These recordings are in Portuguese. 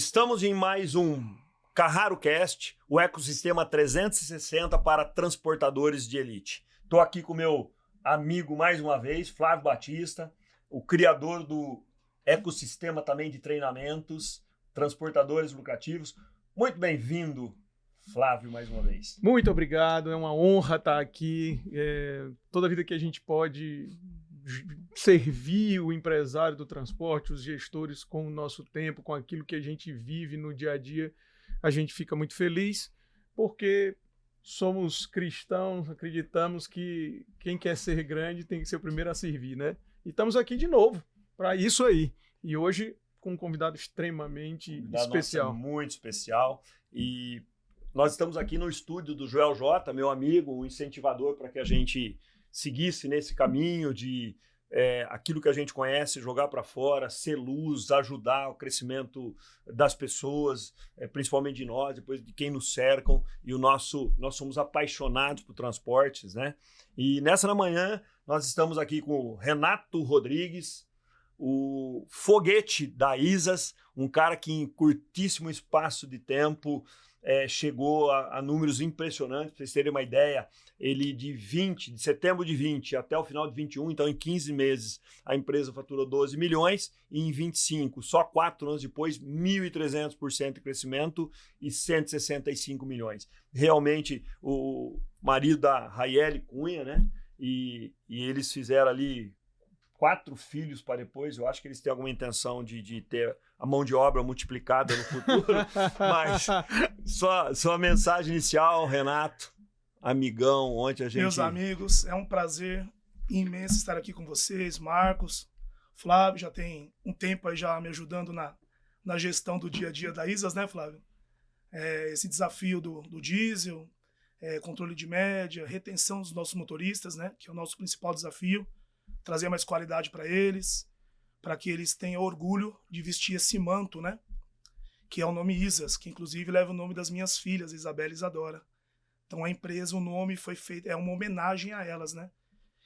Estamos em mais um CarraroCast, o ecossistema 360 para transportadores de elite. Estou aqui com o meu amigo mais uma vez, Flávio Batista, o criador do ecossistema também de treinamentos, transportadores lucrativos. Muito bem-vindo, Flávio, mais uma vez. Muito obrigado, é uma honra estar aqui. Toda a vida que a gente pode servir o empresário do transporte, os gestores com o nosso tempo, com aquilo que a gente vive no dia a dia, a gente fica muito feliz, porque somos cristãos, acreditamos que quem quer ser grande tem que ser o primeiro a servir, né? E estamos aqui de novo para isso aí. E hoje com um convidado extremamente especial. Muito especial. E nós estamos aqui no estúdio do Joel J, meu amigo, um incentivador para que a gente seguisse nesse caminho de aquilo que a gente conhece, jogar para fora, ser luz, ajudar o crescimento das pessoas, principalmente de nós, depois de quem nos cercam. E nós somos apaixonados por transportes, né? E nessa manhã nós estamos aqui com o Renato Rodrigues, o foguete da ISAS, um cara que em curtíssimo espaço de tempo chegou a números impressionantes. Para vocês terem uma ideia, ele de setembro de 20 até o final de 21, então em 15 meses, a empresa faturou 12 milhões e em 25, só 4 anos depois, 1.300% de crescimento e 165 milhões. Realmente, o marido da Raiele Cunha, né? E eles fizeram ali 4 filhos para depois. Eu acho que eles têm alguma intenção de ter a mão de obra multiplicada no futuro. Mas só a mensagem inicial, Renato, amigão, ontem a gente... Meus amigos, é um prazer imenso estar aqui com vocês, Marcos, Flávio, já tem um tempo aí já me ajudando na gestão do dia a dia da ISAS, né, Flávio? Esse desafio do diesel, controle de média, retenção dos nossos motoristas, né, que é o nosso principal desafio, trazer mais qualidade para eles, para que eles tenham orgulho de vestir esse manto, né? Que é o nome ISAS, que inclusive leva o nome das minhas filhas, Isabela e Isadora. Então a empresa, o nome foi feito, é uma homenagem a elas, né?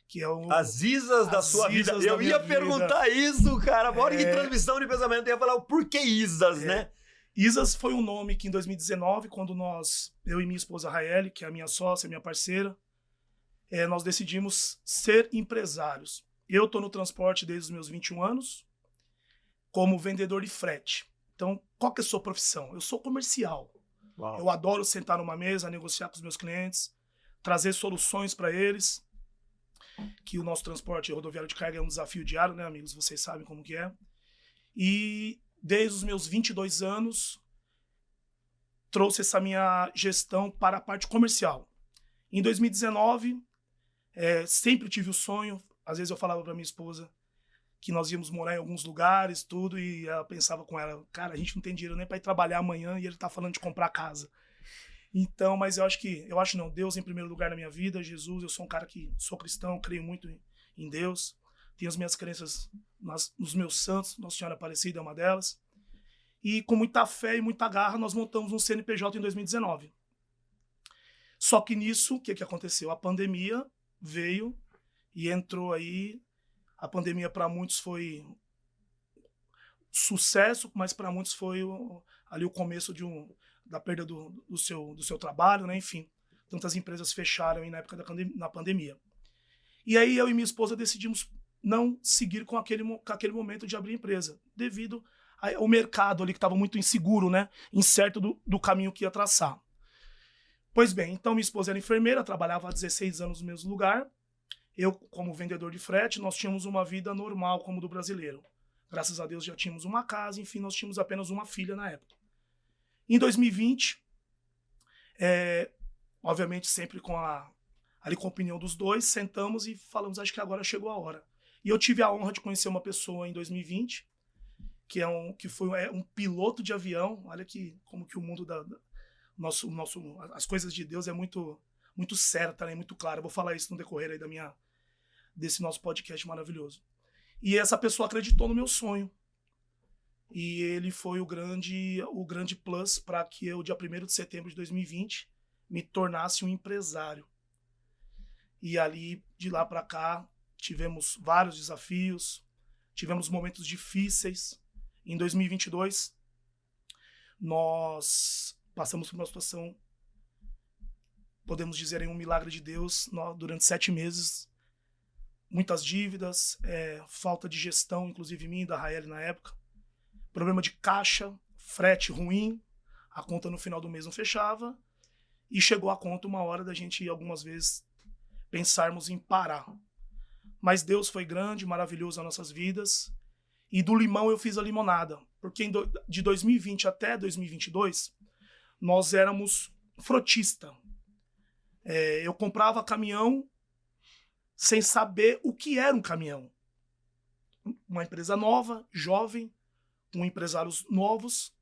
Que é as ISAs da sua vida. Eu ia perguntar isso, cara. Uma hora de transmissão de pensamento, eu ia falar o porquê ISAS, né? ISAS foi um nome que em 2019, quando eu e minha esposa Raeli, que é a minha sócia, minha parceira, nós decidimos ser empresários. Eu estou no transporte desde os meus 21 anos, como vendedor de frete. Então, qual que é a sua profissão? Eu sou comercial. Uau. Eu adoro sentar numa mesa, negociar com os meus clientes, trazer soluções para eles, que o nosso transporte rodoviário de carga é um desafio diário, né, amigos? Vocês sabem como que é. E desde os meus 22 anos, trouxe essa minha gestão para a parte comercial. Em 2019, sempre tive o sonho. Às vezes eu falava para minha esposa que nós íamos morar em alguns lugares, tudo, e ela pensava com ela, cara, a gente não tem dinheiro nem para ir trabalhar amanhã e ele tá falando de comprar casa. Então, mas eu acho não, Deus em primeiro lugar na minha vida, Jesus, eu sou um cara que sou cristão, creio muito em Deus, tenho as minhas crenças nos meus santos, Nossa Senhora Aparecida é uma delas, e com muita fé e muita garra nós montamos um CNPJ em 2019. Só que nisso, o que aconteceu? A pandemia veio e entrou aí. A pandemia para muitos foi sucesso, mas para muitos foi ali o começo da perda do seu trabalho, né? Enfim, tantas empresas fecharam aí na época da pandemia. E aí eu e minha esposa decidimos não seguir com aquele momento de abrir empresa, devido ao mercado ali que estava muito inseguro, né? Incerto do caminho que ia traçar. Pois bem, então minha esposa era enfermeira, trabalhava há 16 anos no mesmo lugar. Eu, como vendedor de frete, nós tínhamos uma vida normal como do brasileiro. Graças a Deus já tínhamos uma casa, enfim, nós tínhamos apenas uma filha na época. Em 2020, obviamente sempre ali com a opinião dos dois, sentamos e falamos, acho que agora chegou a hora. E eu tive a honra de conhecer uma pessoa em 2020, que foi um piloto de avião. Olha como que o mundo as coisas de Deus é muito, muito certa, né? Muito clara. Eu vou falar isso no decorrer aí desse nosso podcast maravilhoso. E essa pessoa acreditou no meu sonho. E ele foi o grande plus para que eu, dia 1º de setembro de 2020, me tornasse um empresário. E ali, de lá para cá, tivemos vários desafios, tivemos momentos difíceis. Em 2022, nós passamos por uma situação, podemos dizer, em um milagre de Deus, durante 7 meses, muitas dívidas, falta de gestão, inclusive minha e da Raeli na época, problema de caixa, frete ruim, a conta no final do mês não fechava, e chegou a conta uma hora da gente, algumas vezes, pensarmos em parar. Mas Deus foi grande, maravilhoso nas nossas vidas, e do limão eu fiz a limonada, porque de 2020 até 2022, nós éramos frotista. Eu comprava caminhão sem saber o que era um caminhão. Uma empresa nova, jovem, com empresários novos,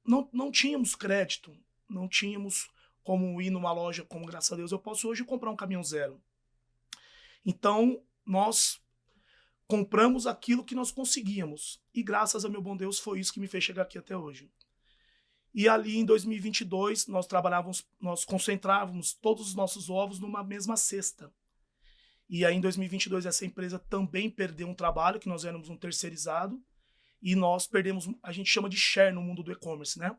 não tínhamos crédito, não tínhamos como ir numa loja, como graças a Deus eu posso hoje comprar um caminhão zero. Então, nós compramos aquilo que nós conseguíamos. E graças a meu bom Deus foi isso que me fez chegar aqui até hoje. E ali em 2022, nós concentrávamos todos os nossos ovos numa mesma cesta. E aí em 2022 essa empresa também perdeu um trabalho, que nós éramos um terceirizado, e nós perdemos, a gente chama de share no mundo do e-commerce, né?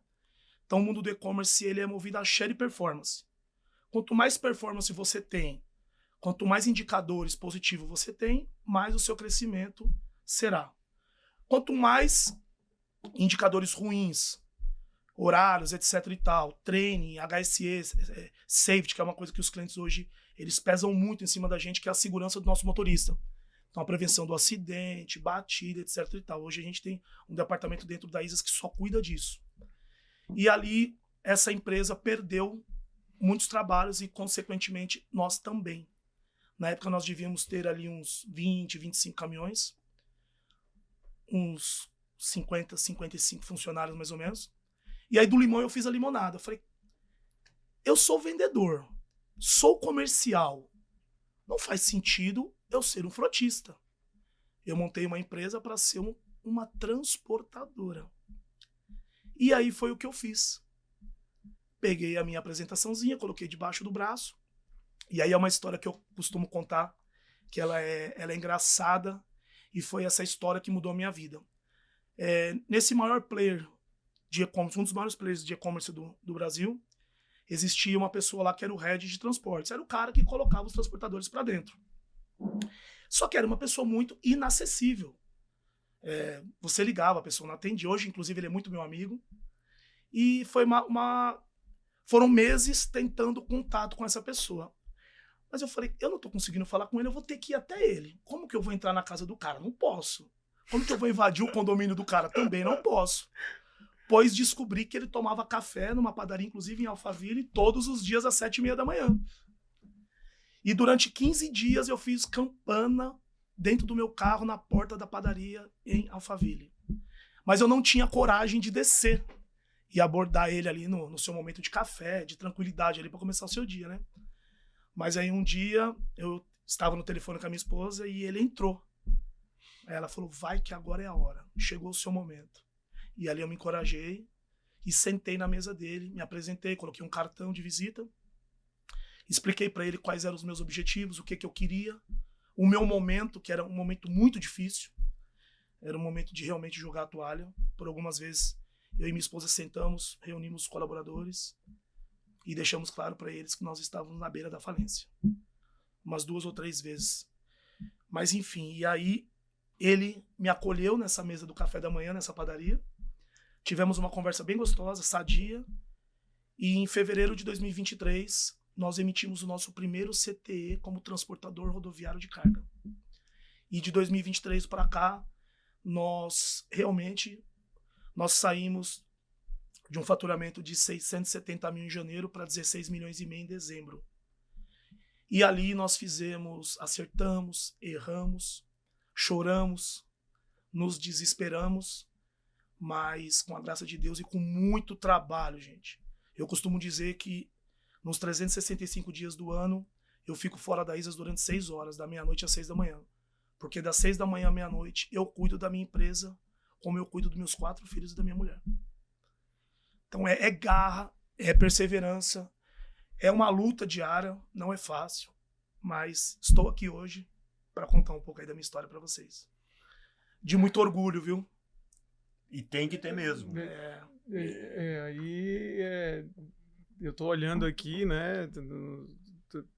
Então o mundo do e-commerce ele é movido a share e performance. Quanto mais performance você tem, quanto mais indicadores positivos você tem, mais o seu crescimento será. Quanto mais indicadores ruins, horários, etc e tal, training, HSE, safety, que é uma coisa que os clientes hoje eles pesam muito em cima da gente, que é a segurança do nosso motorista. Então a prevenção do acidente, batida, etc e tal. Hoje a gente tem um departamento dentro da ISAS que só cuida disso. E ali essa empresa perdeu muitos trabalhos e consequentemente nós também. Na época nós devíamos ter ali uns 20, 25 caminhões, uns 50, 55 funcionários mais ou menos. E aí do limão eu fiz a limonada. Eu falei, eu sou vendedor, sou comercial. Não faz sentido eu ser um frotista. Eu montei uma empresa para ser uma transportadora. E aí foi o que eu fiz. Peguei a minha apresentaçãozinha, coloquei debaixo do braço. E aí é uma história que eu costumo contar, que ela é engraçada, e foi essa história que mudou a minha vida. Nesse maior player de e-commerce, um dos maiores players de e-commerce do Brasil, existia uma pessoa lá que era o head de transportes. Era o cara que colocava os transportadores para dentro. Só que era uma pessoa muito inacessível. Você ligava, a pessoa não atendia. Hoje, inclusive, ele é muito meu amigo. E foi foram meses tentando contato com essa pessoa. Mas eu falei, eu não estou conseguindo falar com ele, eu vou ter que ir até ele. Como que eu vou entrar na casa do cara? Não posso. Como que eu vou invadir o condomínio do cara? Também não posso. Pois descobri que ele tomava café numa padaria, inclusive em Alphaville, todos os dias às 7h30 da manhã. E durante 15 dias eu fiz campana dentro do meu carro na porta da padaria em Alphaville. Mas eu não tinha coragem de descer e abordar ele ali no seu momento de café, de tranquilidade ali para começar o seu dia, né? Mas aí um dia eu estava no telefone com a minha esposa e ele entrou. Aí ela falou, vai que agora é a hora. Chegou o seu momento. E ali eu me encorajei e sentei na mesa dele, me apresentei, coloquei um cartão de visita, expliquei para ele quais eram os meus objetivos, o que eu queria, o meu momento, que era um momento muito difícil, era um momento de realmente jogar a toalha. Por algumas vezes eu e minha esposa sentamos, reunimos os colaboradores e deixamos claro para eles que nós estávamos na beira da falência. Umas 2 ou 3 vezes. Mas enfim, e aí ele me acolheu nessa mesa do café da manhã, nessa padaria. Tivemos uma conversa bem gostosa, sadia. E em fevereiro de 2023, nós emitimos o nosso primeiro CTE como transportador rodoviário de carga. E de 2023 para cá, nós saímos de um faturamento de 670 mil em janeiro para 16 milhões e meio em dezembro. E ali nós acertamos, erramos, choramos, nos desesperamos, mas com a graça de Deus e com muito trabalho, gente. Eu costumo dizer que nos 365 dias do ano, eu fico fora da ISAS durante 6 horas, da meia-noite às 6 da manhã. Porque das 6 da manhã à meia-noite, eu cuido da minha empresa, como eu cuido dos meus 4 filhos e da minha mulher. Então é garra, é perseverança, é uma luta diária, não é fácil, mas estou aqui hoje para contar um pouco aí da minha história para vocês. De muito orgulho, viu? E tem que ter mesmo. Eu estou olhando aqui, né?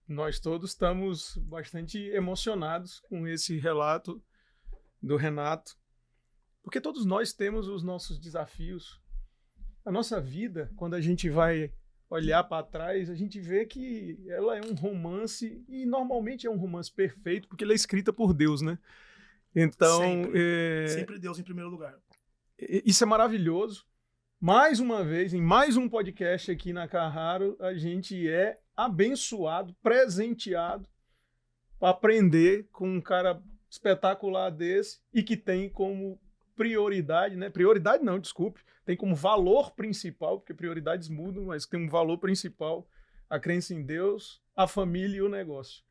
Nós todos estamos bastante emocionados com esse relato do Renato, porque todos nós temos os nossos desafios. A nossa vida, quando a gente vai olhar para trás, a gente vê que ela é um romance, e normalmente é um romance perfeito, porque ela é escrita por Deus, né? Então, sempre Deus em primeiro lugar. Isso é maravilhoso. Mais uma vez, em mais um podcast aqui na Carraro, a gente é abençoado, presenteado para aprender com um cara espetacular desse e que tem como prioridade, né? Prioridade não, desculpe. Tem como valor principal, porque prioridades mudam, mas tem um valor principal a crença em Deus, a família e o negócio.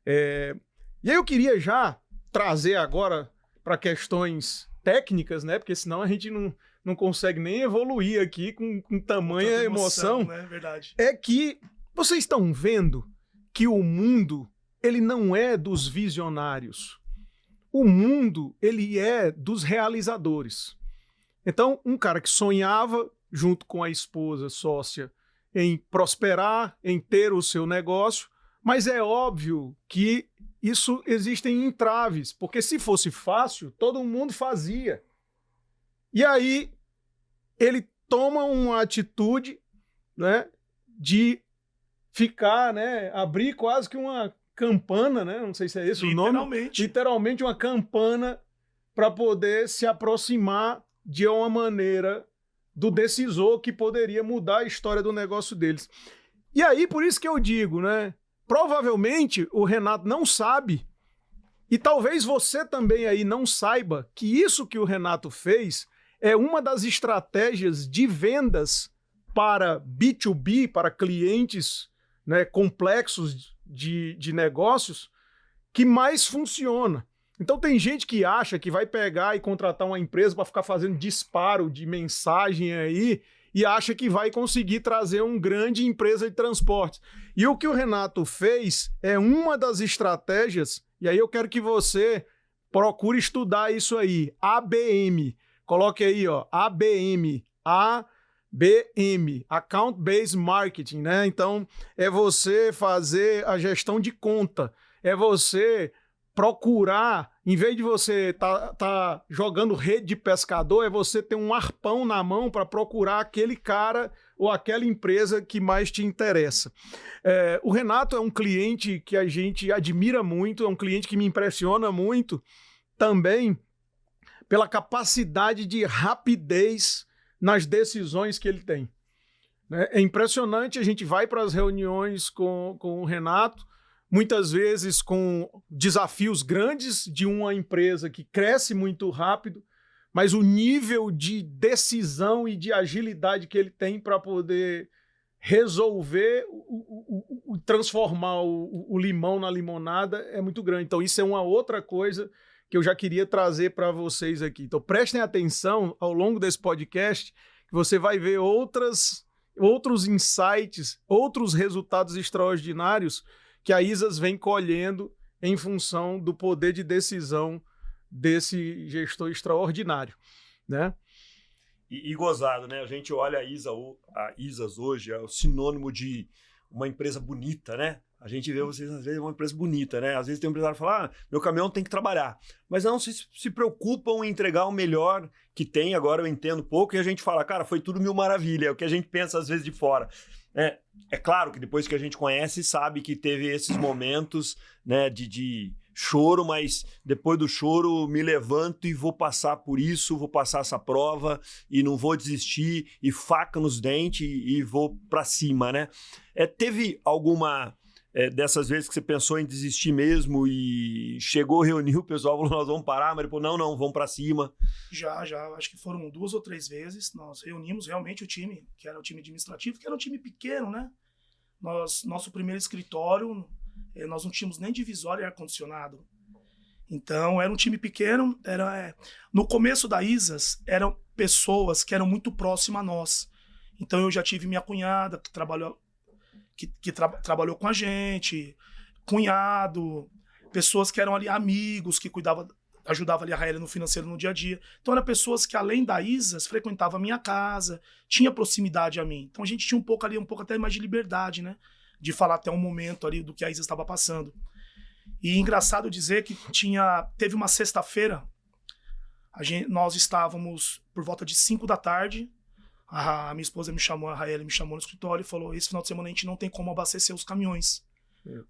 E aí eu queria já trazer agora para questões técnicas, né? Porque senão a gente não consegue nem evoluir aqui com tamanha emoção. Né? Verdade. É que vocês estão vendo que o mundo, ele não é dos visionários. O mundo, ele é dos realizadores. Então, um cara que sonhava, junto com a esposa sócia, em prosperar, em ter o seu negócio, mas é óbvio que isso existem entraves, porque se fosse fácil, todo mundo fazia. E aí, ele toma uma atitude, né, de ficar, né, abrir quase que uma campana, né, não sei se é esse o nome. Literalmente uma campana para poder se aproximar de uma maneira do decisor que poderia mudar a história do negócio deles. E aí, por isso que eu digo, né, provavelmente o Renato não sabe, e talvez você também aí não saiba, que isso que o Renato fez é uma das estratégias de vendas para B2B, para clientes, né, complexos de negócios, que mais funciona. Então tem gente que acha que vai pegar e contratar uma empresa para ficar fazendo disparo de mensagem aí e acha que vai conseguir trazer uma grande empresa de transportes. E o que o Renato fez é uma das estratégias, e aí eu quero que você procure estudar isso aí, ABM. Coloque aí, ó, ABM, Account Based Marketing, né? Então, é você fazer a gestão de conta, é você procurar, em vez de você tá jogando rede de pescador, é você ter um arpão na mão para procurar aquele cara ou aquela empresa que mais te interessa. O Renato é um cliente que a gente admira muito, é um cliente que me impressiona muito também pela capacidade de rapidez nas decisões que ele tem. É impressionante, a gente vai para as reuniões com o Renato, muitas vezes com desafios grandes de uma empresa que cresce muito rápido, mas o nível de decisão e de agilidade que ele tem para poder resolver, transformar o limão na limonada é muito grande. Então isso é uma outra coisa que eu já queria trazer para vocês aqui. Então prestem atenção ao longo desse podcast, que você vai ver outros insights, outros resultados extraordinários que a ISAS vem colhendo em função do poder de decisão desse gestor extraordinário, né? E gozado, né? A gente olha a ISAS hoje, é o sinônimo de uma empresa bonita, né? A gente vê vocês, às vezes, uma empresa bonita, né? Às vezes tem um empresário que fala, meu caminhão tem que trabalhar. Mas não se preocupam em entregar o melhor que tem, agora eu entendo pouco, e a gente fala, cara, foi tudo mil maravilha, é o que a gente pensa às vezes de fora. É claro que depois que a gente conhece, sabe que teve esses momentos, né, de choro, mas depois do choro me levanto e vou passar por isso, vou passar essa prova e não vou desistir, e faca nos dentes e vou para cima, né? Teve alguma dessas vezes que você pensou em desistir mesmo e chegou, reuniu o pessoal, falou, nós vamos parar, mas depois, não, vamos para cima? Já, acho que foram 2 ou 3 vezes, nós reunimos realmente o time, que era o time administrativo, que era um time pequeno, né? Nosso primeiro escritório, nós não tínhamos nem divisório e ar-condicionado. Então, era um time pequeno, no começo da ISAS, eram pessoas que eram muito próximas a nós. Então, eu já tive minha cunhada, que trabalhou com a gente, cunhado, pessoas que eram ali amigos, que cuidavam ajudava ali a Raeli no financeiro no dia a dia. Então eram pessoas que, além da Isas, frequentavam a minha casa, tinha proximidade a mim. Então a gente tinha um pouco até mais de liberdade, né? De falar até um momento ali do que a Isas estava passando. E engraçado dizer que teve uma sexta-feira, nós estávamos por volta de 5 da tarde, a minha esposa me chamou, a Raeli me chamou no escritório e falou: esse final de semana a gente não tem como abastecer os caminhões,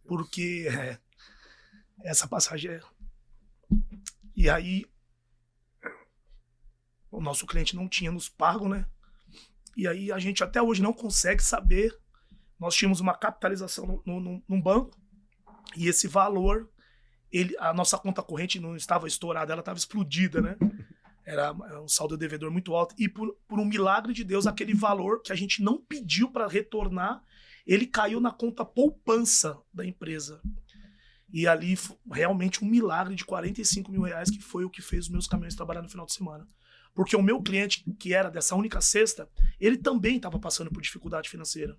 porque essa passagem é... E aí, o nosso cliente não tinha nos pago, né? E aí a gente até hoje não consegue saber. Nós tínhamos uma capitalização num banco e esse valor, a nossa conta corrente não estava estourada, ela estava explodida, né? Era um saldo devedor muito alto. E por um milagre de Deus, aquele valor que a gente não pediu para retornar, ele caiu na conta poupança da empresa. E ali, realmente um milagre de R$45 mil, que foi o que fez os meus caminhões trabalhar no final de semana. Porque o meu cliente, que era dessa única sexta, ele também estava passando por dificuldade financeira.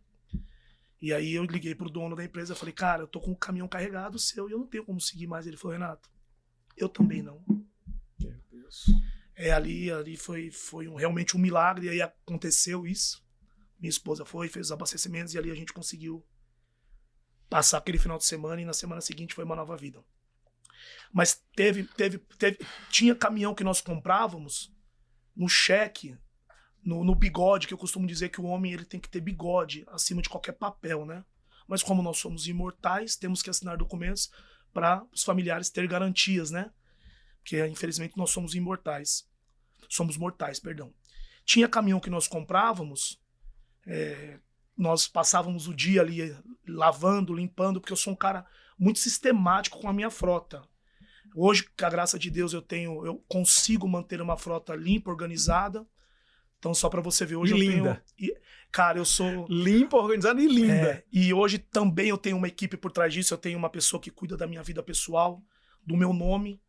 E aí eu liguei pro dono da empresa e falei: cara, eu tô com um caminhão carregado seu e eu não tenho como seguir mais. Ele falou: Renato, eu também não. Meu Deus. Ali foi realmente um milagre. E aí aconteceu isso. Minha esposa fez os abastecimentos e ali a gente conseguiu passar aquele final de semana, e na semana seguinte foi uma nova vida. Mas tinha caminhão que nós comprávamos no cheque, no bigode, que eu costumo dizer que o homem ele tem que ter bigode acima de qualquer papel, né? Mas como nós somos imortais, temos que assinar documentos para os familiares ter garantias, né? Porque infelizmente nós somos imortais. Somos mortais, perdão. Tinha caminhão que nós comprávamos, nós passávamos o dia ali lavando, limpando, porque eu sou um cara muito sistemático com a minha frota. Hoje, com a graça de Deus, eu consigo manter uma frota limpa, organizada. Então, só para você ver, hoje linda. Cara, eu sou... Limpa, organizada e linda. E hoje também eu tenho uma equipe por trás disso, eu tenho uma pessoa que cuida da minha vida pessoal, do meu nome,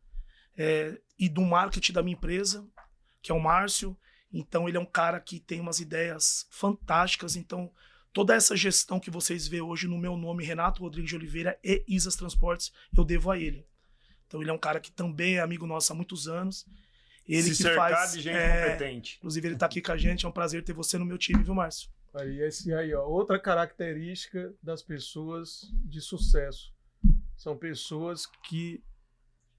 e do marketing da minha empresa, que é o Márcio. Então, ele é um cara que tem umas ideias fantásticas. Então, toda essa gestão que vocês vê hoje no meu nome, Renato Rodrigues de Oliveira e Isas Transportes, eu devo a ele. Então, ele é um cara que também é amigo nosso há muitos anos. Ele se que cercar faz, de gente competente. Inclusive, ele está aqui com a gente. É um prazer ter você no meu time, viu, Márcio? Ó, outra característica das pessoas de sucesso. São pessoas que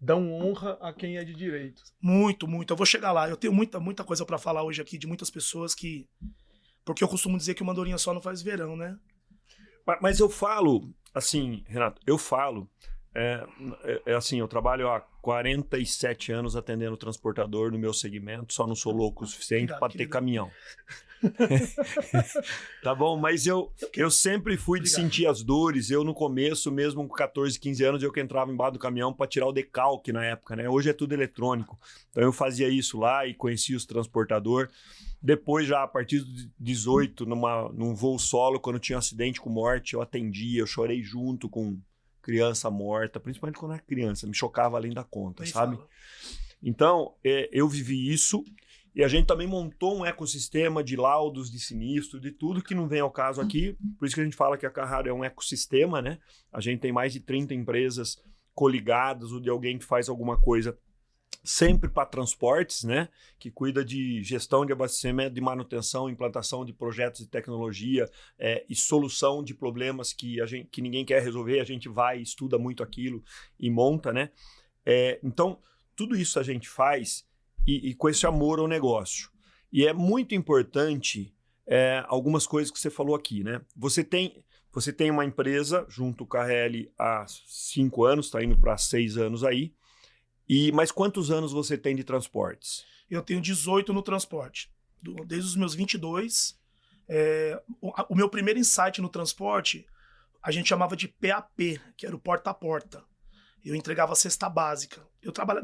dão honra a quem é de direito. Muito, muito. Eu vou chegar lá. Eu tenho muita coisa para falar hoje aqui de muitas pessoas que... Porque eu costumo dizer que uma andorinha só não faz verão, né? Mas eu falo, assim, Renato, assim, eu trabalho há 47 anos atendendo transportador no meu segmento, só não sou louco o suficiente para ter caminhão. Tá bom, mas eu sempre fui de sentir as dores. Eu no começo, mesmo com 14, 15 anos, eu que entrava embaixo do caminhão para tirar o decalque na época, né? Hoje é tudo eletrônico. Então eu fazia isso lá e conhecia os transportadores. Depois, já a partir dos 18, num voo solo, quando tinha um acidente com morte, eu atendia, eu chorei junto com criança morta, principalmente quando era criança, me chocava além da conta, sabe? Então, eu vivi isso. E a gente também montou um ecossistema de laudos, de sinistro, de tudo que não vem ao caso aqui. Por isso que a gente fala que a Carrara é um ecossistema, né? A gente tem mais de 30 empresas coligadas, ou de alguém que faz alguma coisa sempre para transportes, né? Que cuida de gestão de abastecimento, de manutenção, implantação de projetos de tecnologia e solução de problemas que ninguém quer resolver. A gente vai, estuda muito aquilo e monta, né? Então, tudo isso a gente faz e com esse amor ao negócio. E é muito importante algumas coisas que você falou aqui, né? Você tem uma empresa junto com a RL há 5 anos, está indo para 6 anos aí. Mas quantos anos você tem de transportes? Eu tenho 18 no transporte. Desde os meus 22. O meu primeiro insight no transporte, a gente chamava de PAP, que era o porta a porta. Eu entregava a cesta básica.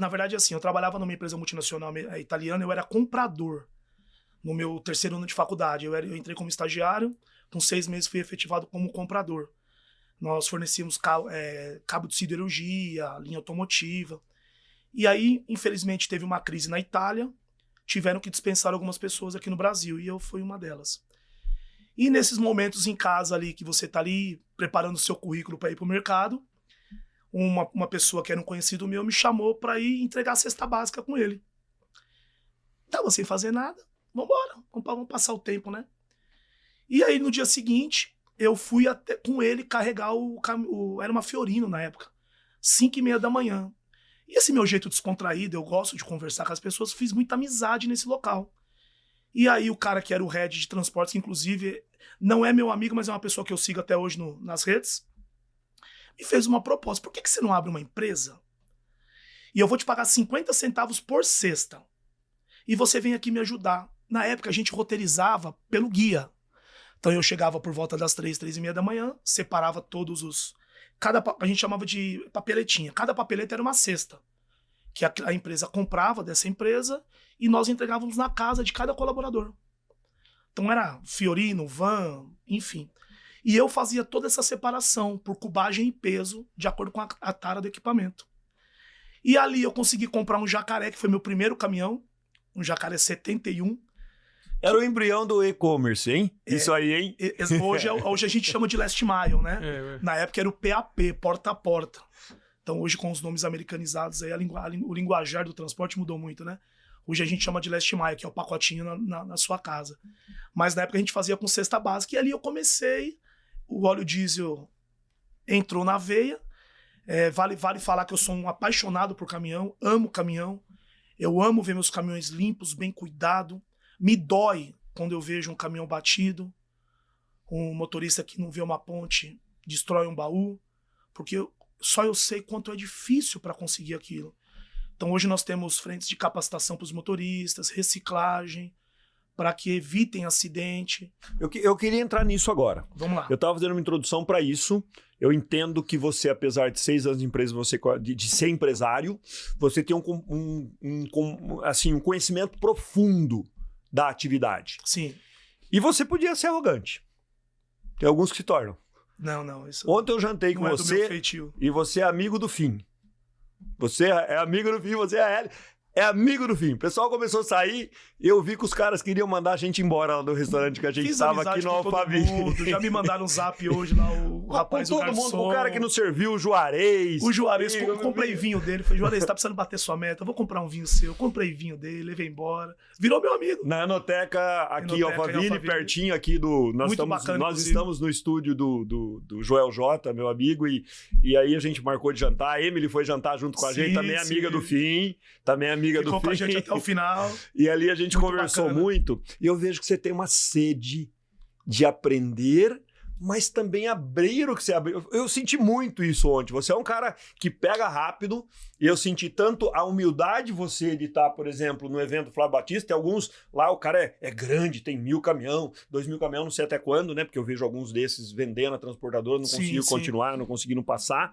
Na verdade, assim, eu trabalhava numa empresa multinacional italiana, eu era comprador. No meu 3º ano de faculdade, eu entrei como estagiário, com 6 meses fui efetivado como comprador. Nós fornecíamos cabo de siderurgia, linha automotiva. E aí, infelizmente, teve uma crise na Itália, tiveram que dispensar algumas pessoas aqui no Brasil, e eu fui uma delas. E nesses momentos em casa ali, que você está ali preparando o seu currículo para ir para o mercado, uma pessoa que era um conhecido meu me chamou para ir entregar a cesta básica com ele. Tava sem fazer nada, vambora, vamos passar o tempo, né? E aí no dia seguinte, eu fui até com ele carregar era uma Fiorino na época, 5h30 da manhã. E esse meu jeito descontraído, eu gosto de conversar com as pessoas, fiz muita amizade nesse local. E aí o cara que era o head de transportes, que inclusive não é meu amigo, mas é uma pessoa que eu sigo até hoje nas redes, me fez uma proposta. Por que você não abre uma empresa? E eu vou te pagar 50 centavos por cesta. E você vem aqui me ajudar. Na época a gente roteirizava pelo guia. Então eu chegava por volta das 3h30 da manhã, separava todos os... a gente chamava de papeletinha. Cada papeleta era uma cesta, que a empresa comprava dessa empresa e nós entregávamos na casa de cada colaborador. Então era Fiorino, van, enfim. E eu fazia toda essa separação por cubagem e peso, de acordo com a tara do equipamento. E ali eu consegui comprar um Jacaré, que foi meu primeiro caminhão, um Jacaré 71. Era o embrião do e-commerce, hein? Isso aí, hein? Hoje a gente chama de last mile, né? Na época era o PAP, porta a porta. Então hoje com os nomes americanizados, aí o linguajar do transporte mudou muito, né? Hoje a gente chama de last mile, que é o pacotinho na sua casa. Mas na época a gente fazia com cesta básica, e ali eu comecei, o óleo diesel entrou na veia. Vale falar que eu sou um apaixonado por caminhão, amo caminhão. Eu amo ver meus caminhões limpos, bem cuidados. Me dói quando eu vejo um caminhão batido, um motorista que não vê uma ponte destrói um baú, porque só eu sei quanto é difícil para conseguir aquilo. Então hoje nós temos frentes de capacitação para os motoristas, reciclagem, para que evitem acidente. Eu queria entrar nisso agora. Vamos lá. Eu estava fazendo uma introdução para isso. Eu entendo que você, apesar de 6 anos de empresa, de ser empresário, você tem um conhecimento profundo da atividade. Sim. E você podia ser arrogante. Tem alguns que se tornam. Não, isso Ontem eu jantei com não é do meu você feitio. e você é amigo do fim. Você é amigo do fim, você é amigo do fim. O pessoal começou a sair, eu vi que os caras queriam mandar a gente embora lá do restaurante que a gente estava aqui no Alphaville. Já me mandaram um zap hoje lá, o rapaz, o garçom. Mundo, o cara que nos serviu, o Juarez. O Juarez, comprei vinho dele. Falei, Juarez, tá precisando bater sua meta, eu vou comprar um vinho seu. Comprei vinho dele, levei embora. Virou meu amigo. Na Enoteca, aqui em Alphaville, pertinho aqui do... Nós estamos no estúdio do Joel J, meu amigo, e aí a gente marcou de jantar. A Emily foi jantar junto com a gente, também é amiga do fim, também é amiga Ficou do fim. com a gente até o final. E ali a gente conversou bacana. muito, e eu vejo que você tem uma sede de aprender, mas também abrir o que você abriu. Eu senti muito isso ontem. Você é um cara que pega rápido, e eu senti tanto a humildade de você de estar, por exemplo, no evento Flávio Batista. Tem alguns lá, o cara é grande, tem 1.000 caminhão, 2.000 caminhão, não sei até quando, né? Porque eu vejo alguns desses vendendo a transportadora, não conseguiu continuar, não conseguiram passar.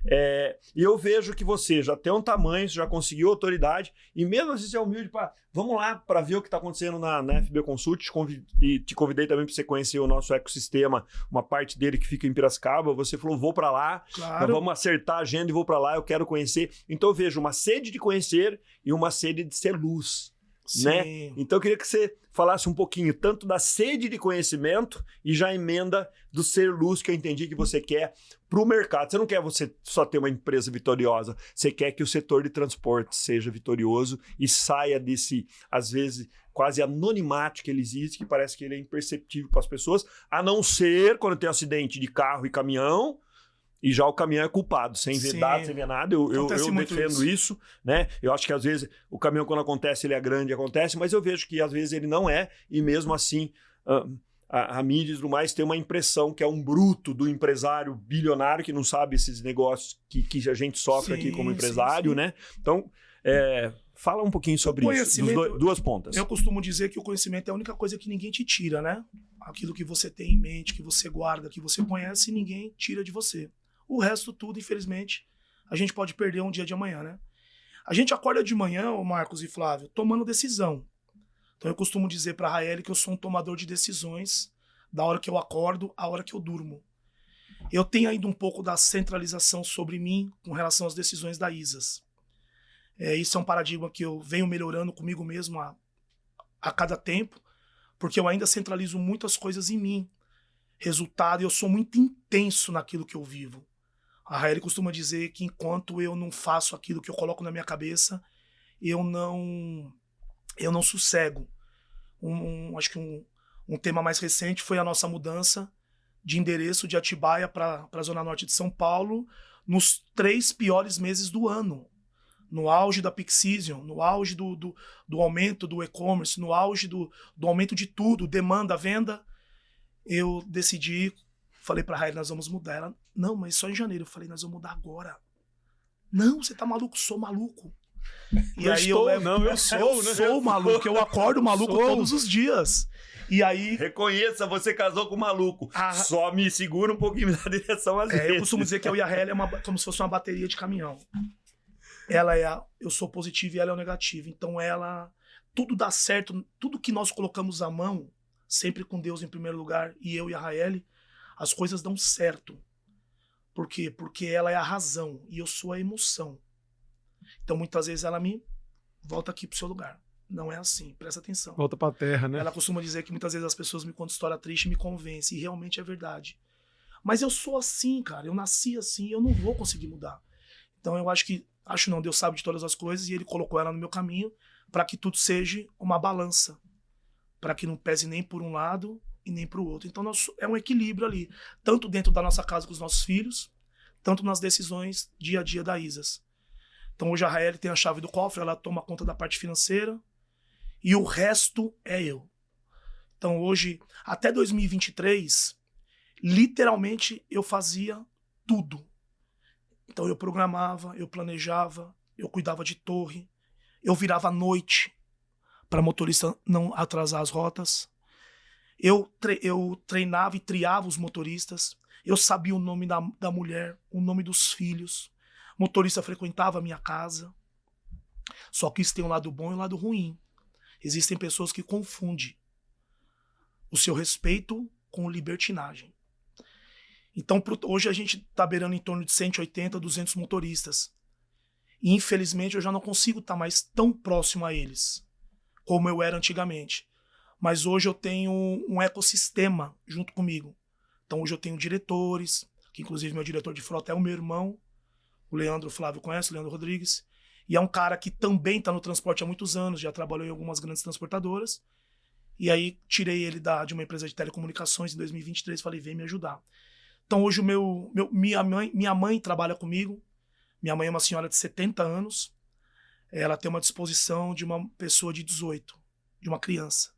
E eu vejo que você já tem um tamanho, você já conseguiu autoridade, e mesmo assim você é humilde para... Vamos lá para ver o que está acontecendo na FB Consult. Te convidei também para você conhecer o nosso ecossistema, uma parte dele que fica em Piracicaba. Você falou, vou para lá, claro. Vamos acertar a agenda e vou para lá, eu quero conhecer. Então eu vejo uma sede de conhecer e uma sede de ser luz. Sim. Né? Então eu queria que você falasse um pouquinho tanto da sede de conhecimento e já emenda do ser luz, que eu entendi que você quer para o mercado. Você não quer você só ter uma empresa vitoriosa, você quer que o setor de transporte seja vitorioso e saia desse, às vezes, quase anonimato que ele existe, que parece que ele é imperceptível para as pessoas, a não ser quando tem acidente de carro e caminhão, e já o caminhão é culpado, sem ver dados, sem ver nada. Eu defendo isso, né? Eu acho que às vezes o caminhão, quando acontece, ele é grande, acontece, mas eu vejo que às vezes ele não é, e mesmo assim a mídia e tudo mais tem uma impressão que é um bruto do empresário bilionário que não sabe esses negócios que a gente sofre aqui como empresário, né? Então, fala um pouquinho sobre isso, duas pontas. Eu costumo dizer que o conhecimento é a única coisa que ninguém te tira, né? Aquilo que você tem em mente, que você guarda, que você conhece, ninguém tira de você. O resto tudo, infelizmente, a gente pode perder um dia de amanhã, né? A gente acorda de manhã, Marcos e Flávio, tomando decisão. Então eu costumo dizer para a Raeli que eu sou um tomador de decisões da hora que eu acordo à hora que eu durmo. Eu tenho ainda um pouco da centralização sobre mim com relação às decisões da ISAS. Isso é um paradigma que eu venho melhorando comigo mesmo a cada tempo, porque eu ainda centralizo muitas coisas em mim. Resultado, eu sou muito intenso naquilo que eu vivo. A Raeli costuma dizer que enquanto eu não faço aquilo que eu coloco na minha cabeça, eu não sossego. Acho que um tema mais recente foi a nossa mudança de endereço de Atibaia para a Zona Norte de São Paulo nos 3 piores meses do ano. No auge da peak season, no auge do aumento do e-commerce, no auge do aumento de tudo, demanda, venda, eu decidi, falei pra Raeli, nós vamos mudar. Ela, não, mas só em janeiro. Eu falei, nós vamos mudar agora. Não, você tá maluco? Sou maluco. E não aí estou, eu levo, não, eu sou maluco, eu acordo maluco todos os dias. E aí... Reconheça, você casou com um maluco. Só me segura um pouquinho na direção às vezes. Eu costumo dizer que eu e a Raeli é como se fosse uma bateria de caminhão. Eu sou positivo e ela é o negativo. Então tudo dá certo, tudo que nós colocamos à mão, sempre com Deus em primeiro lugar, e eu e a Raeli, as coisas dão certo. Por quê? Porque ela é a razão e eu sou a emoção. Então muitas vezes ela me volta aqui pro seu lugar. Não é assim, presta atenção. Volta pra terra, né? Ela costuma dizer que muitas vezes as pessoas me contam história triste e me convencem, e realmente é verdade. Mas eu sou assim, cara, eu nasci assim, eu não vou conseguir mudar. Então eu acho não, Deus sabe de todas as coisas e ele colocou ela no meu caminho para que tudo seja uma balança, para que não pese nem por um lado e nem para o outro. Então é um equilíbrio ali, tanto dentro da nossa casa com os nossos filhos, tanto nas decisões dia a dia da Isas. Então hoje a Raeli tem a chave do cofre, ela toma conta da parte financeira e o resto é eu. Então hoje, até 2023, literalmente eu fazia tudo. Então eu programava, eu planejava, eu cuidava de torre, eu virava à noite para motorista não atrasar as rotas. Eu treinava e triava os motoristas. Eu sabia o nome da mulher, o nome dos filhos. O motorista frequentava a minha casa. Só que isso tem um lado bom e um lado ruim. Existem pessoas que confundem o seu respeito com libertinagem. Então, hoje a gente está beirando em torno de 180, 200 motoristas. E, infelizmente, eu já não consigo estar mais tão próximo a eles como eu era antigamente. Mas hoje eu tenho um ecossistema junto comigo. Então, hoje eu tenho diretores, que inclusive meu diretor de frota é o meu irmão, o Leandro Flávio conhece, o Leandro Rodrigues, e é um cara que também está no transporte há muitos anos, já trabalhou em algumas grandes transportadoras. E aí tirei ele de uma empresa de telecomunicações em 2023 e falei, vem me ajudar. Então hoje minha mãe trabalha comigo. Minha mãe é uma senhora de 70 anos. Ela tem uma disposição de uma pessoa de 18, de uma criança.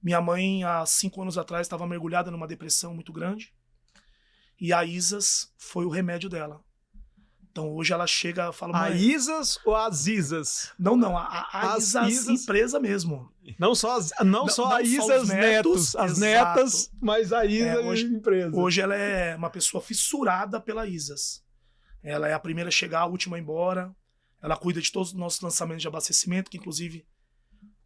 Minha mãe, há 5 anos atrás, estava mergulhada numa depressão muito grande. E a Isas foi o remédio dela. Então hoje ela chega e fala... A Isas ou as Isas? Não, a Isas empresa mesmo. Não só a Isas netos, as exato. Netas, mas a Isas hoje, empresa. Hoje ela é uma pessoa fissurada pela Isas. Ela é a primeira a chegar, a última a ir embora. Ela cuida de todos os nossos lançamentos de abastecimento, que inclusive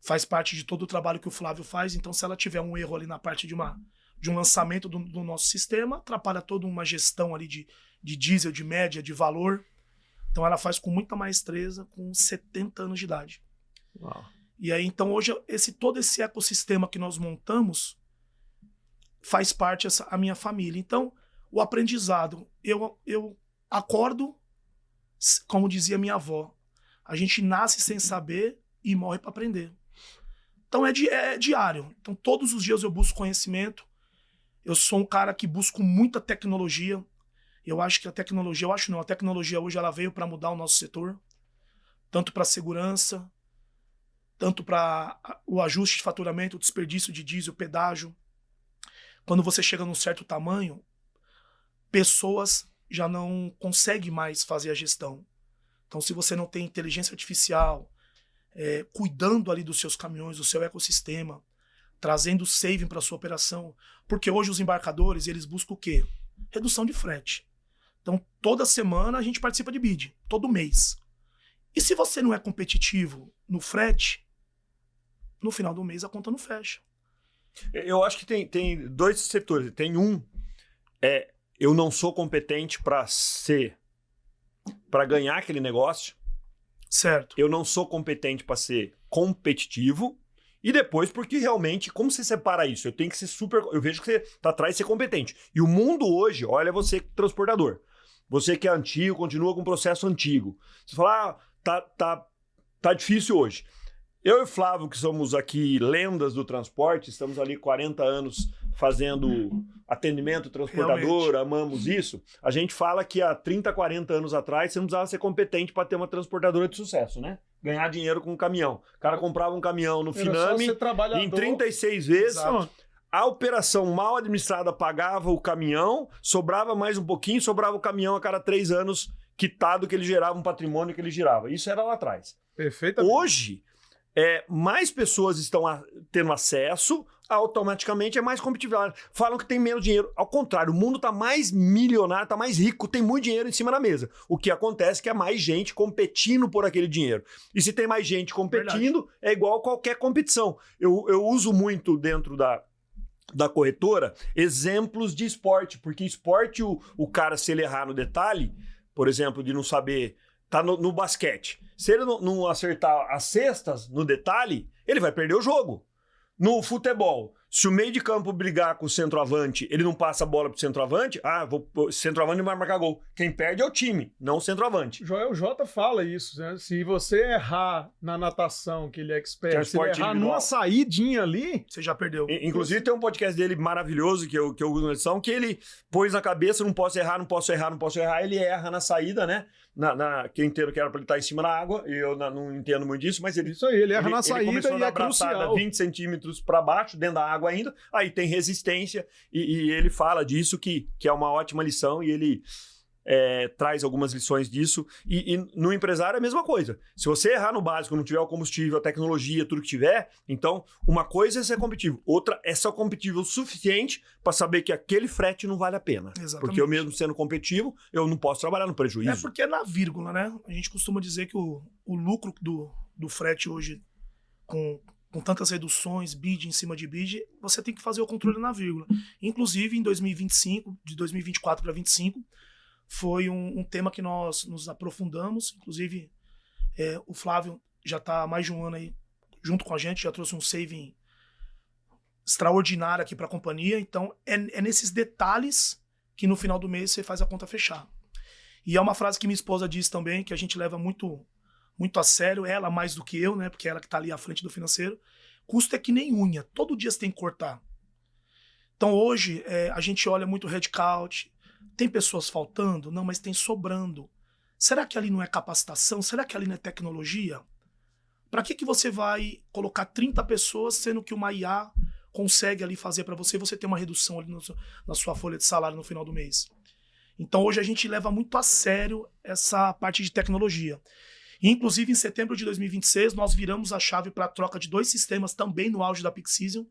faz parte de todo o trabalho que o Flávio faz. Então se ela tiver um erro ali na parte de um lançamento do nosso sistema, atrapalha toda uma gestão ali de diesel, de média, de valor. Então ela faz com muita maestreza, com 70 anos de idade. Uau. E aí, então, hoje, todo esse ecossistema que nós montamos faz parte a minha família. Então, o aprendizado, eu acordo, como dizia minha avó, a gente nasce sem saber e morre para aprender. Então, é diário. Então, todos os dias eu busco conhecimento. Eu sou um cara que busco muita tecnologia. Eu acho que a tecnologia hoje ela veio para mudar o nosso setor, tanto para segurança, tanto para o ajuste de faturamento, o desperdício de diesel, pedágio. Quando você chega num certo tamanho, pessoas já não conseguem mais fazer a gestão. Então, se você não tem inteligência artificial, cuidando ali dos seus caminhões, do seu ecossistema, trazendo saving para a sua operação, porque hoje os embarcadores, eles buscam o quê? Redução de frete. Então, toda semana a gente participa de bid, todo mês. E se você não é competitivo no frete, no final do mês a conta não fecha. Eu acho que tem 2 setores. Tem eu não sou competente para ganhar aquele negócio. Certo. Eu não sou competente para ser competitivo. E depois, porque realmente, como você separa isso? Eu tenho que ser eu vejo que você tá atrás de ser competente. E o mundo hoje, olha você transportador. Você que é antigo, continua com o processo antigo. Você fala, tá difícil hoje. Eu e o Flávio, que somos aqui lendas do transporte, estamos ali 40 anos fazendo atendimento transportador, amamos isso. A gente fala que há 30, 40 anos atrás você não precisava ser competente para ter uma transportadora de sucesso, né? Ganhar dinheiro com um caminhão. O cara comprava um caminhão no Finame em 36 vezes. Exato. A operação mal administrada pagava o caminhão, sobrava mais um pouquinho, sobrava o caminhão a cada 3 anos quitado que ele gerava, um patrimônio que ele girava. Isso era lá atrás. Perfeitamente. Hoje, mais pessoas estão tendo acesso, automaticamente é mais competitivo. Falam que tem menos dinheiro. Ao contrário, o mundo está mais milionário, está mais rico, tem muito dinheiro em cima da mesa. O que acontece é que é mais gente competindo por aquele dinheiro. E se tem mais gente competindo, é igual a qualquer competição. Eu uso muito dentro da corretora exemplos de esporte, porque esporte, o cara, se ele errar no detalhe, por exemplo, de não saber, tá no basquete, se ele não acertar as cestas no detalhe, ele vai perder o jogo. No futebol, se o meio de campo brigar com o centroavante, ele não passa a bola pro centroavante, o centroavante não vai marcar gol. Quem perde é o time, não o centroavante. Joel J fala isso, né? Se você errar na natação, que ele é expert, se ele errar numa saidinha ali, você já perdeu. Inclusive tem um podcast dele maravilhoso que eu uso na edição, que ele pôs na cabeça, não posso errar, ele erra na saída, né? Que eu entendo que era pra ele estar em cima da água, e eu não entendo muito disso, mas ele erra na saída e é crucial. 20 centímetros para baixo, dentro da água ainda, aí tem resistência, e ele fala disso, que é uma ótima lição, e ele traz algumas lições disso, e no empresário é a mesma coisa. Se você errar no básico, não tiver o combustível, a tecnologia, tudo que tiver, então uma coisa é ser competitivo, outra é ser competitivo o suficiente para saber que aquele frete não vale a pena. Exatamente. Porque eu mesmo sendo competitivo, eu não posso trabalhar no prejuízo. É porque é na vírgula, né? A gente costuma dizer que o lucro do frete hoje, com tantas reduções, bid em cima de bid, você tem que fazer o controle na vírgula. Inclusive, em 2025, de 2024 para 2025, foi um tema que nós nos aprofundamos. Inclusive, o Flávio já está há mais de um ano aí junto com a gente, já trouxe um saving extraordinário aqui para a companhia. Então, é nesses detalhes que no final do mês você faz a conta fechar. E é uma frase que minha esposa diz também, que a gente leva muito, muito a sério, ela mais do que eu, né? Porque ela que está ali à frente do financeiro. Custo é que nem unha, todo dia você tem que cortar. Então, hoje, a gente olha muito headcount. Tem pessoas faltando? Não, mas tem sobrando. Será que ali não é capacitação? Será que ali não é tecnologia? Para que você vai colocar 30 pessoas, sendo que uma IA consegue ali fazer para você, e você ter uma redução ali na sua folha de salário no final do mês? Então hoje a gente leva muito a sério essa parte de tecnologia. E, inclusive, em setembro de 2026, nós viramos a chave para a troca de 2 sistemas também no auge da peak season,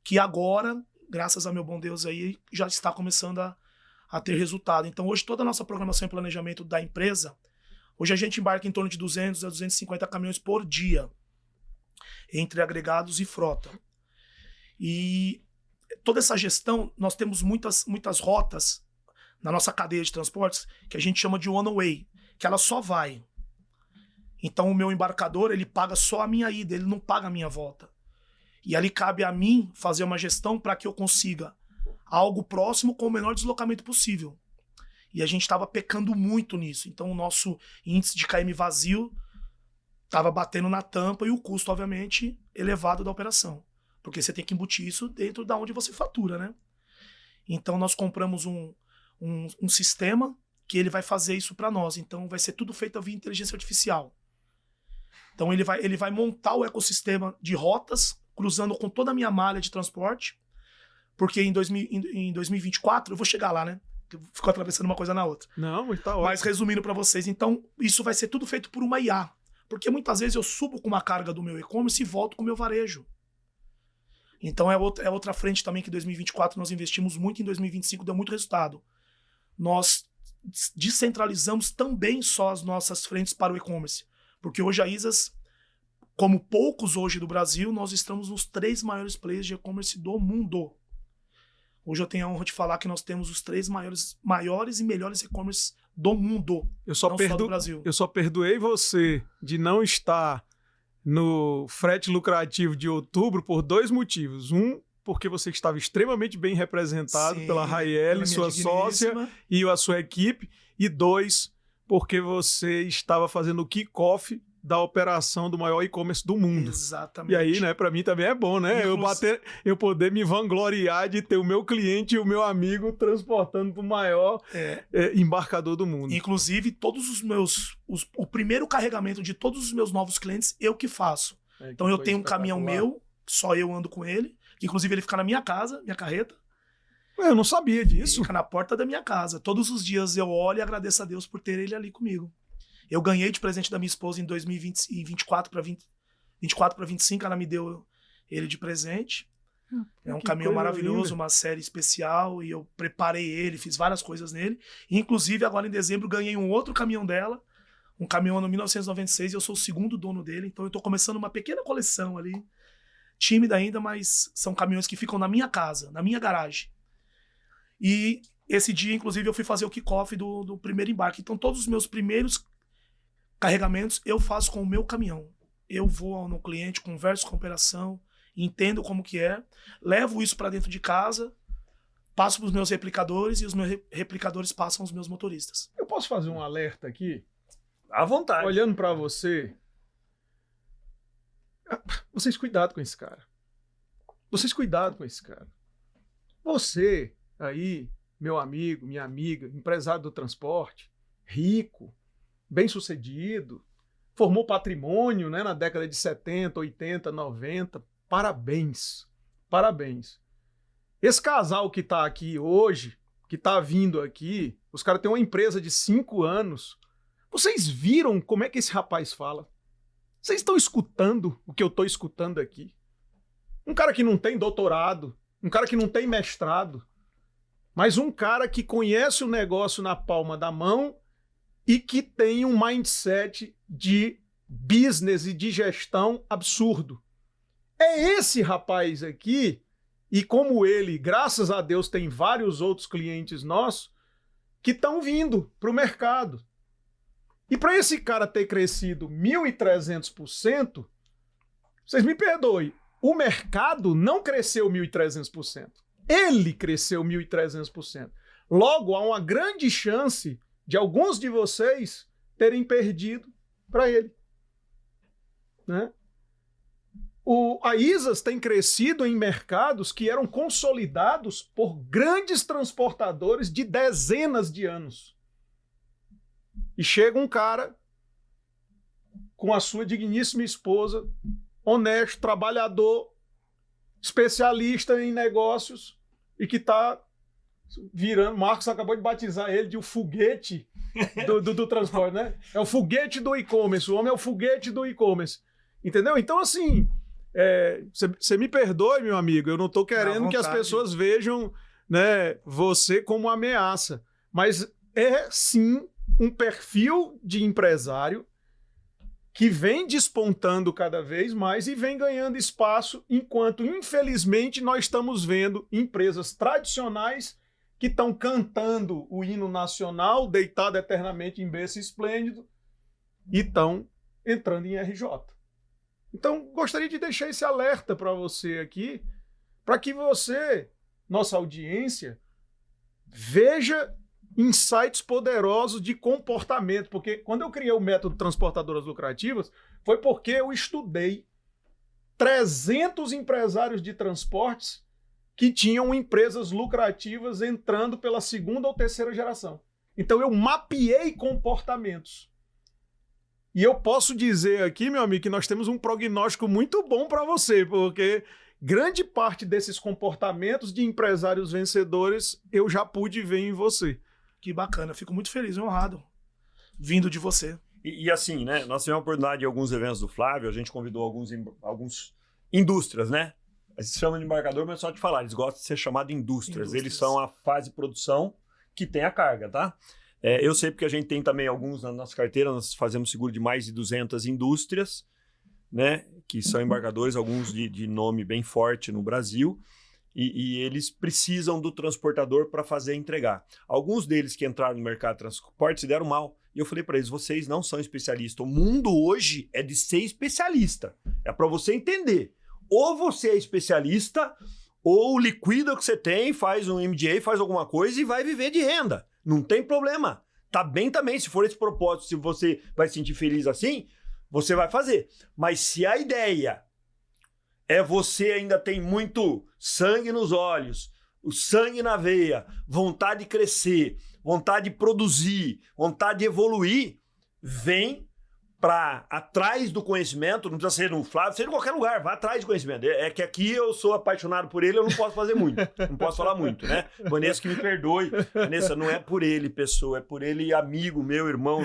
que agora, graças a meu bom Deus aí, já está começando a ter resultado. Então hoje toda a nossa programação e planejamento da empresa, hoje a gente embarca em torno de 200 a 250 caminhões por dia, entre agregados e frota. E toda essa gestão, nós temos muitas rotas na nossa cadeia de transportes que a gente chama de one way, que ela só vai. Então o meu embarcador, ele paga só a minha ida, ele não paga a minha volta. E ali cabe a mim fazer uma gestão para que eu consiga algo próximo com o menor deslocamento possível. E a gente estava pecando muito nisso. Então o nosso índice de KM vazio estava batendo na tampa e o custo, obviamente, elevado da operação. Porque você tem que embutir isso dentro da onde você fatura, né? Então nós compramos um sistema que ele vai fazer isso para nós. Então vai ser tudo feito via inteligência artificial. Então ele vai montar o ecossistema de rotas, cruzando com toda a minha malha de transporte, porque em 2024, eu vou chegar lá, né? Ficou atravessando uma coisa na outra. Não, mas tá ótimo. Mas resumindo para vocês, então isso vai ser tudo feito por uma IA. Porque muitas vezes eu subo com uma carga do meu e-commerce e volto com o meu varejo. Então é outra frente também que em 2024 nós investimos muito, em 2025 deu muito resultado. Nós descentralizamos também só as nossas frentes para o e-commerce. Porque hoje a Isas, como poucos hoje do Brasil, nós estamos nos 3 maiores players de e-commerce do mundo. Hoje eu tenho a honra de falar que nós temos os 3 maiores e melhores e-commerce do mundo, não só do Brasil. Eu só perdoei você de não estar no frete lucrativo de outubro por 2 motivos. Um, porque você estava extremamente bem representado pela Raiele, sua sócia e a sua equipe. E 2, porque você estava fazendo o kick-off da operação do maior e-commerce do mundo. Exatamente. E aí, né, para mim também é bom, né? Eu poder me vangloriar de ter o meu cliente e o meu amigo transportando para o maior embarcador do mundo. Inclusive, todos os meus... o primeiro carregamento de todos os meus novos clientes, eu que faço. Então eu tenho um caminhão meu, só eu ando com ele, que inclusive ele fica na minha casa, minha carreta. Eu não sabia disso. Ele fica na porta da minha casa. Todos os dias eu olho e agradeço a Deus por ter ele ali comigo. Eu ganhei de presente da minha esposa em 2024 para 25, ela me deu ele de presente. É um caminhão maravilhoso, uma série especial, e eu preparei ele, fiz várias coisas nele. Inclusive, agora em dezembro, ganhei um outro caminhão dela, um caminhão ano 1996, e eu sou o segundo dono dele, então eu estou começando uma pequena coleção ali, tímida ainda, mas são caminhões que ficam na minha casa, na minha garagem. E esse dia, inclusive, eu fui fazer o kickoff do primeiro embarque. Então, todos os meus primeiros carregamentos eu faço com o meu caminhão. Eu vou no cliente, converso com a operação, entendo como que é, levo isso para dentro de casa, passo para os meus replicadores e os meus replicadores passam aos meus motoristas. Eu posso fazer um alerta aqui? À vontade. Olhando para você, vocês cuidado com esse cara. Vocês cuidado com esse cara. Você aí, meu amigo, minha amiga, empresário do transporte, rico, bem-sucedido, formou patrimônio, né, na década de 70, 80, 90. Parabéns. Parabéns. Esse casal que está aqui hoje, que está vindo aqui, os caras têm uma empresa de 5 anos. Vocês viram como é que esse rapaz fala? Vocês estão escutando o que eu estou escutando aqui? Um cara que não tem doutorado, um cara que não tem mestrado, mas um cara que conhece o negócio na palma da mão e que tem um mindset de business e de gestão absurdo. É esse rapaz aqui, e como ele, graças a Deus, tem vários outros clientes nossos que estão vindo para o mercado. E para esse cara ter crescido 1.300%, vocês me perdoem, o mercado não cresceu 1.300%. Ele cresceu 1.300%. Logo, há uma grande chance de alguns de vocês terem perdido para ele. Né? A Isas tem crescido em mercados que eram consolidados por grandes transportadores de dezenas de anos. E chega um cara com a sua digníssima esposa, honesto, trabalhador, especialista em negócios e que está virando, Marcos acabou de batizar ele de o foguete do transporte, né? É o foguete do e-commerce, o homem é o foguete do e-commerce, entendeu? Então, assim, você me perdoe, meu amigo, eu não estou querendo que as pessoas vejam, né, você como ameaça, mas é sim um perfil de empresário que vem despontando cada vez mais e vem ganhando espaço, enquanto, infelizmente, nós estamos vendo empresas tradicionais que estão cantando o hino nacional, deitado eternamente em berço esplêndido, e estão entrando em RJ. Então, gostaria de deixar esse alerta para você aqui, para que você, nossa audiência, veja insights poderosos de comportamento, porque quando eu criei o método Transportadoras Lucrativas, foi porque eu estudei 300 empresários de transportes que tinham empresas lucrativas entrando pela 2ª ou 3ª geração. Então eu mapeei comportamentos. E eu posso dizer aqui, meu amigo, que nós temos um prognóstico muito bom para você, porque grande parte desses comportamentos de empresários vencedores eu já pude ver em você. Que bacana, fico muito feliz e honrado vindo de você. E assim, né? Nós tivemos a oportunidade de alguns eventos do Flávio, a gente convidou alguns indústrias, né? Eles se chamam de embarcador, mas só te falar, eles gostam de ser chamados de indústrias. Eles são a fase de produção que tem a carga, tá? Eu sei porque a gente tem também alguns na nossa carteira, nós fazemos seguro de mais de 200 indústrias, né? Que são embarcadores, alguns de nome bem forte no Brasil. E eles precisam do transportador para fazer entregar. Alguns deles que entraram no mercado de transporte se deram mal. E eu falei para eles, vocês não são especialistas. O mundo hoje é de ser especialista. É para você entender. Ou você é especialista, ou liquida o que você tem, faz um MBA, faz alguma coisa e vai viver de renda. Não tem problema. Tá bem também, se for esse propósito, se você vai se sentir feliz assim, você vai fazer. Mas se a ideia é você ainda tem muito sangue nos olhos, o sangue na veia, vontade de crescer, vontade de produzir, vontade de evoluir, vem para atrás do conhecimento, não precisa ser no Flávio, seja em qualquer lugar, vá atrás do conhecimento. É que aqui eu sou apaixonado por ele, eu não posso fazer muito, não posso falar muito, né? Vanessa que me perdoe. Vanessa, não é por ele, pessoa, é por ele, amigo meu, irmão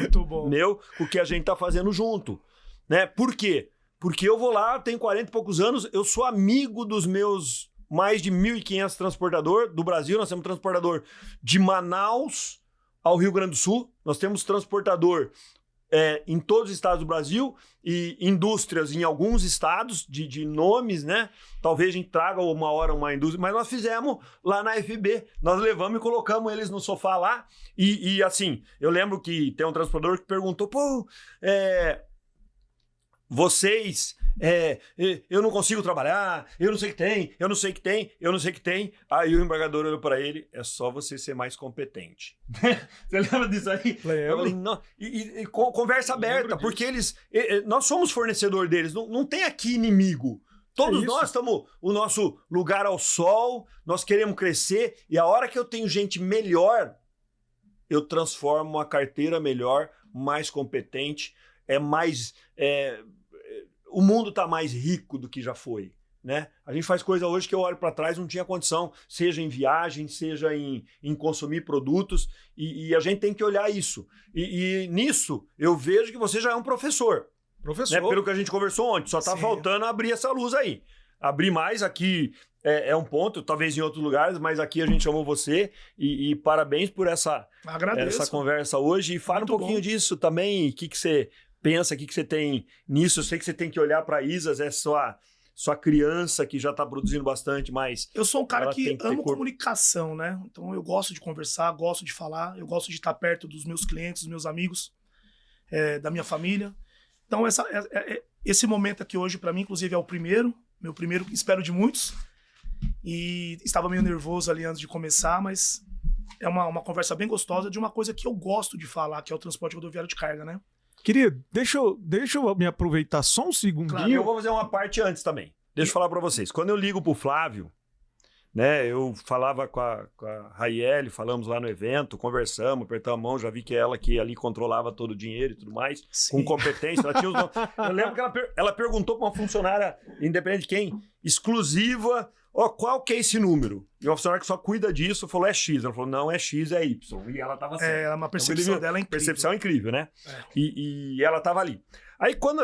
meu, o que a gente tá fazendo junto, né? Por quê? Porque eu vou lá, tenho 40 e poucos anos, eu sou amigo dos meus mais de 1.500 transportadores do Brasil, nós temos transportador de Manaus ao Rio Grande do Sul, nós temos transportador em todos os estados do Brasil e indústrias em alguns estados de nomes, né? Talvez a gente traga uma hora uma indústria, mas nós fizemos lá na FB. Nós levamos e colocamos eles no sofá lá e assim, eu lembro que tem um transportador que perguntou, vocês, eu não consigo trabalhar, eu não sei o que tem, eu não sei o que tem, eu não sei o que tem. Aí o embargador olhou para ele, é só você ser mais competente. Você lembra disso aí? Eu falei, não. E conversa aberta, porque nós somos fornecedor deles, não tem aqui inimigo. Todos nós estamos, o nosso lugar ao sol, nós queremos crescer, e a hora que eu tenho gente melhor, eu transformo uma carteira melhor, mais competente, o mundo está mais rico do que já foi, né? A gente faz coisa hoje que eu olho para trás não tinha condição, seja em viagem, seja em consumir produtos, e a gente tem que olhar isso. E nisso eu vejo que você já é um professor. Né? Pelo que a gente conversou ontem, só está faltando abrir essa luz aí. Abrir mais aqui é um ponto, talvez em outros lugares, mas aqui a gente chamou você e parabéns por essa conversa hoje. E fala muito um pouquinho disso também, o que você pensa, o que você tem nisso. Eu sei que você tem que olhar para a Isas, é sua criança que já está produzindo bastante, mas... Eu sou um cara que amo comunicação, né? Então eu gosto de conversar, gosto de falar, eu gosto de estar perto dos meus clientes, dos meus amigos, da minha família. Então esse momento aqui hoje para mim, inclusive, é meu primeiro, espero de muitos. E estava meio nervoso ali antes de começar, mas é uma conversa bem gostosa de uma coisa que eu gosto de falar, que é o transporte rodoviário de carga, né? Querido, deixa eu me aproveitar só um segundinho. Claro, eu vou fazer uma parte antes também. Deixa eu falar para vocês. Quando eu ligo pro Flávio, né, eu falava com a Raiele, falamos lá no evento, conversamos, apertamos a mão, já vi que ela que ali controlava todo o dinheiro e tudo mais, com competência. Ela tinha eu lembro que ela perguntou para uma funcionária, independente de quem, exclusiva, qual que é esse número? E uma funcionária que só cuida disso falou, é X. Ela falou, não, é X, é Y. E ela tava certa. É uma percepção dela incrível. Percepção incrível, né? E ela tava ali. Aí quando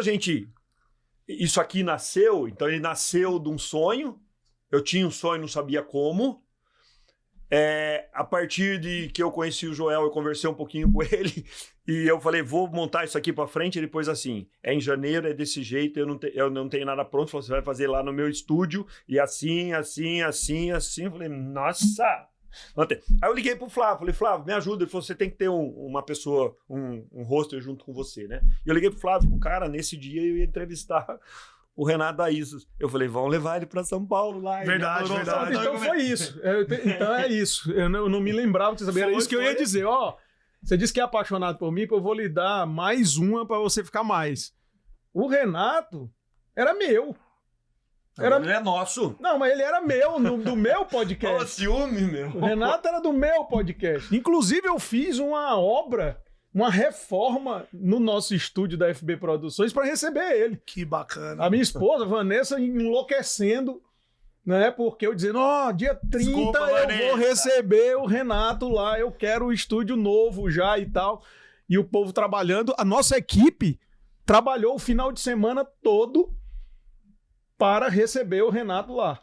isso aqui nasceu, então ele nasceu de um sonho, eu tinha um sonho, não sabia como. A partir de que eu conheci o Joel, eu conversei um pouquinho com ele e eu falei, vou montar isso aqui para frente. E depois assim, em janeiro, é desse jeito, eu não tenho nada pronto. Falei, você vai fazer lá no meu estúdio e assim. Eu falei, nossa! Aí eu liguei pro Flávio, falei, Flávio, me ajuda. Ele falou, você tem que ter uma pessoa, um roster junto com você, né? E eu liguei pro Flávio, cara, nesse dia eu ia entrevistar o Renato da Isas. Eu falei, vamos levar ele para São Paulo lá. Verdade. Então foi isso. Então é isso. Eu não me lembrava de saber. Era isso que eu ia dizer. Você disse que é apaixonado por mim, eu vou lhe dar mais uma para você ficar mais. O Renato era meu. Ele é nosso. Não, mas ele era meu, do meu podcast. Olha, ciúme, meu. O Renato era do meu podcast. Inclusive, eu fiz uma reforma no nosso estúdio da FB Produções para receber ele. Que bacana. A minha esposa, Vanessa, enlouquecendo, né? Porque eu dizendo, dia 30 desculpa, eu Vanessa, vou receber o Renato lá, eu quero o estúdio novo já e tal. E o povo trabalhando. A nossa equipe trabalhou o final de semana todo para receber o Renato lá.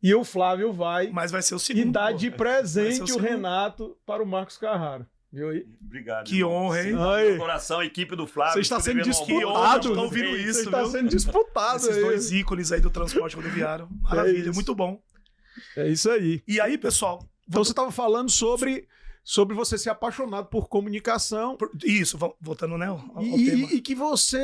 E o Flávio vai... Mas vai ser o segundo. E dá de presente o Renato para o Marcos Carrara. Viu aí? Obrigado. Que honra, hein? Meu coração, equipe do Flávio. Você está sendo disputado. Estão ouvindo isso, Você está sendo disputado. Esses dois ícones aí do transporte rodoviário. Maravilha, muito bom. É isso aí. E aí, pessoal... Então você estava falando sobre você ser apaixonado por comunicação. Isso, voltando, né, ao tema. E que você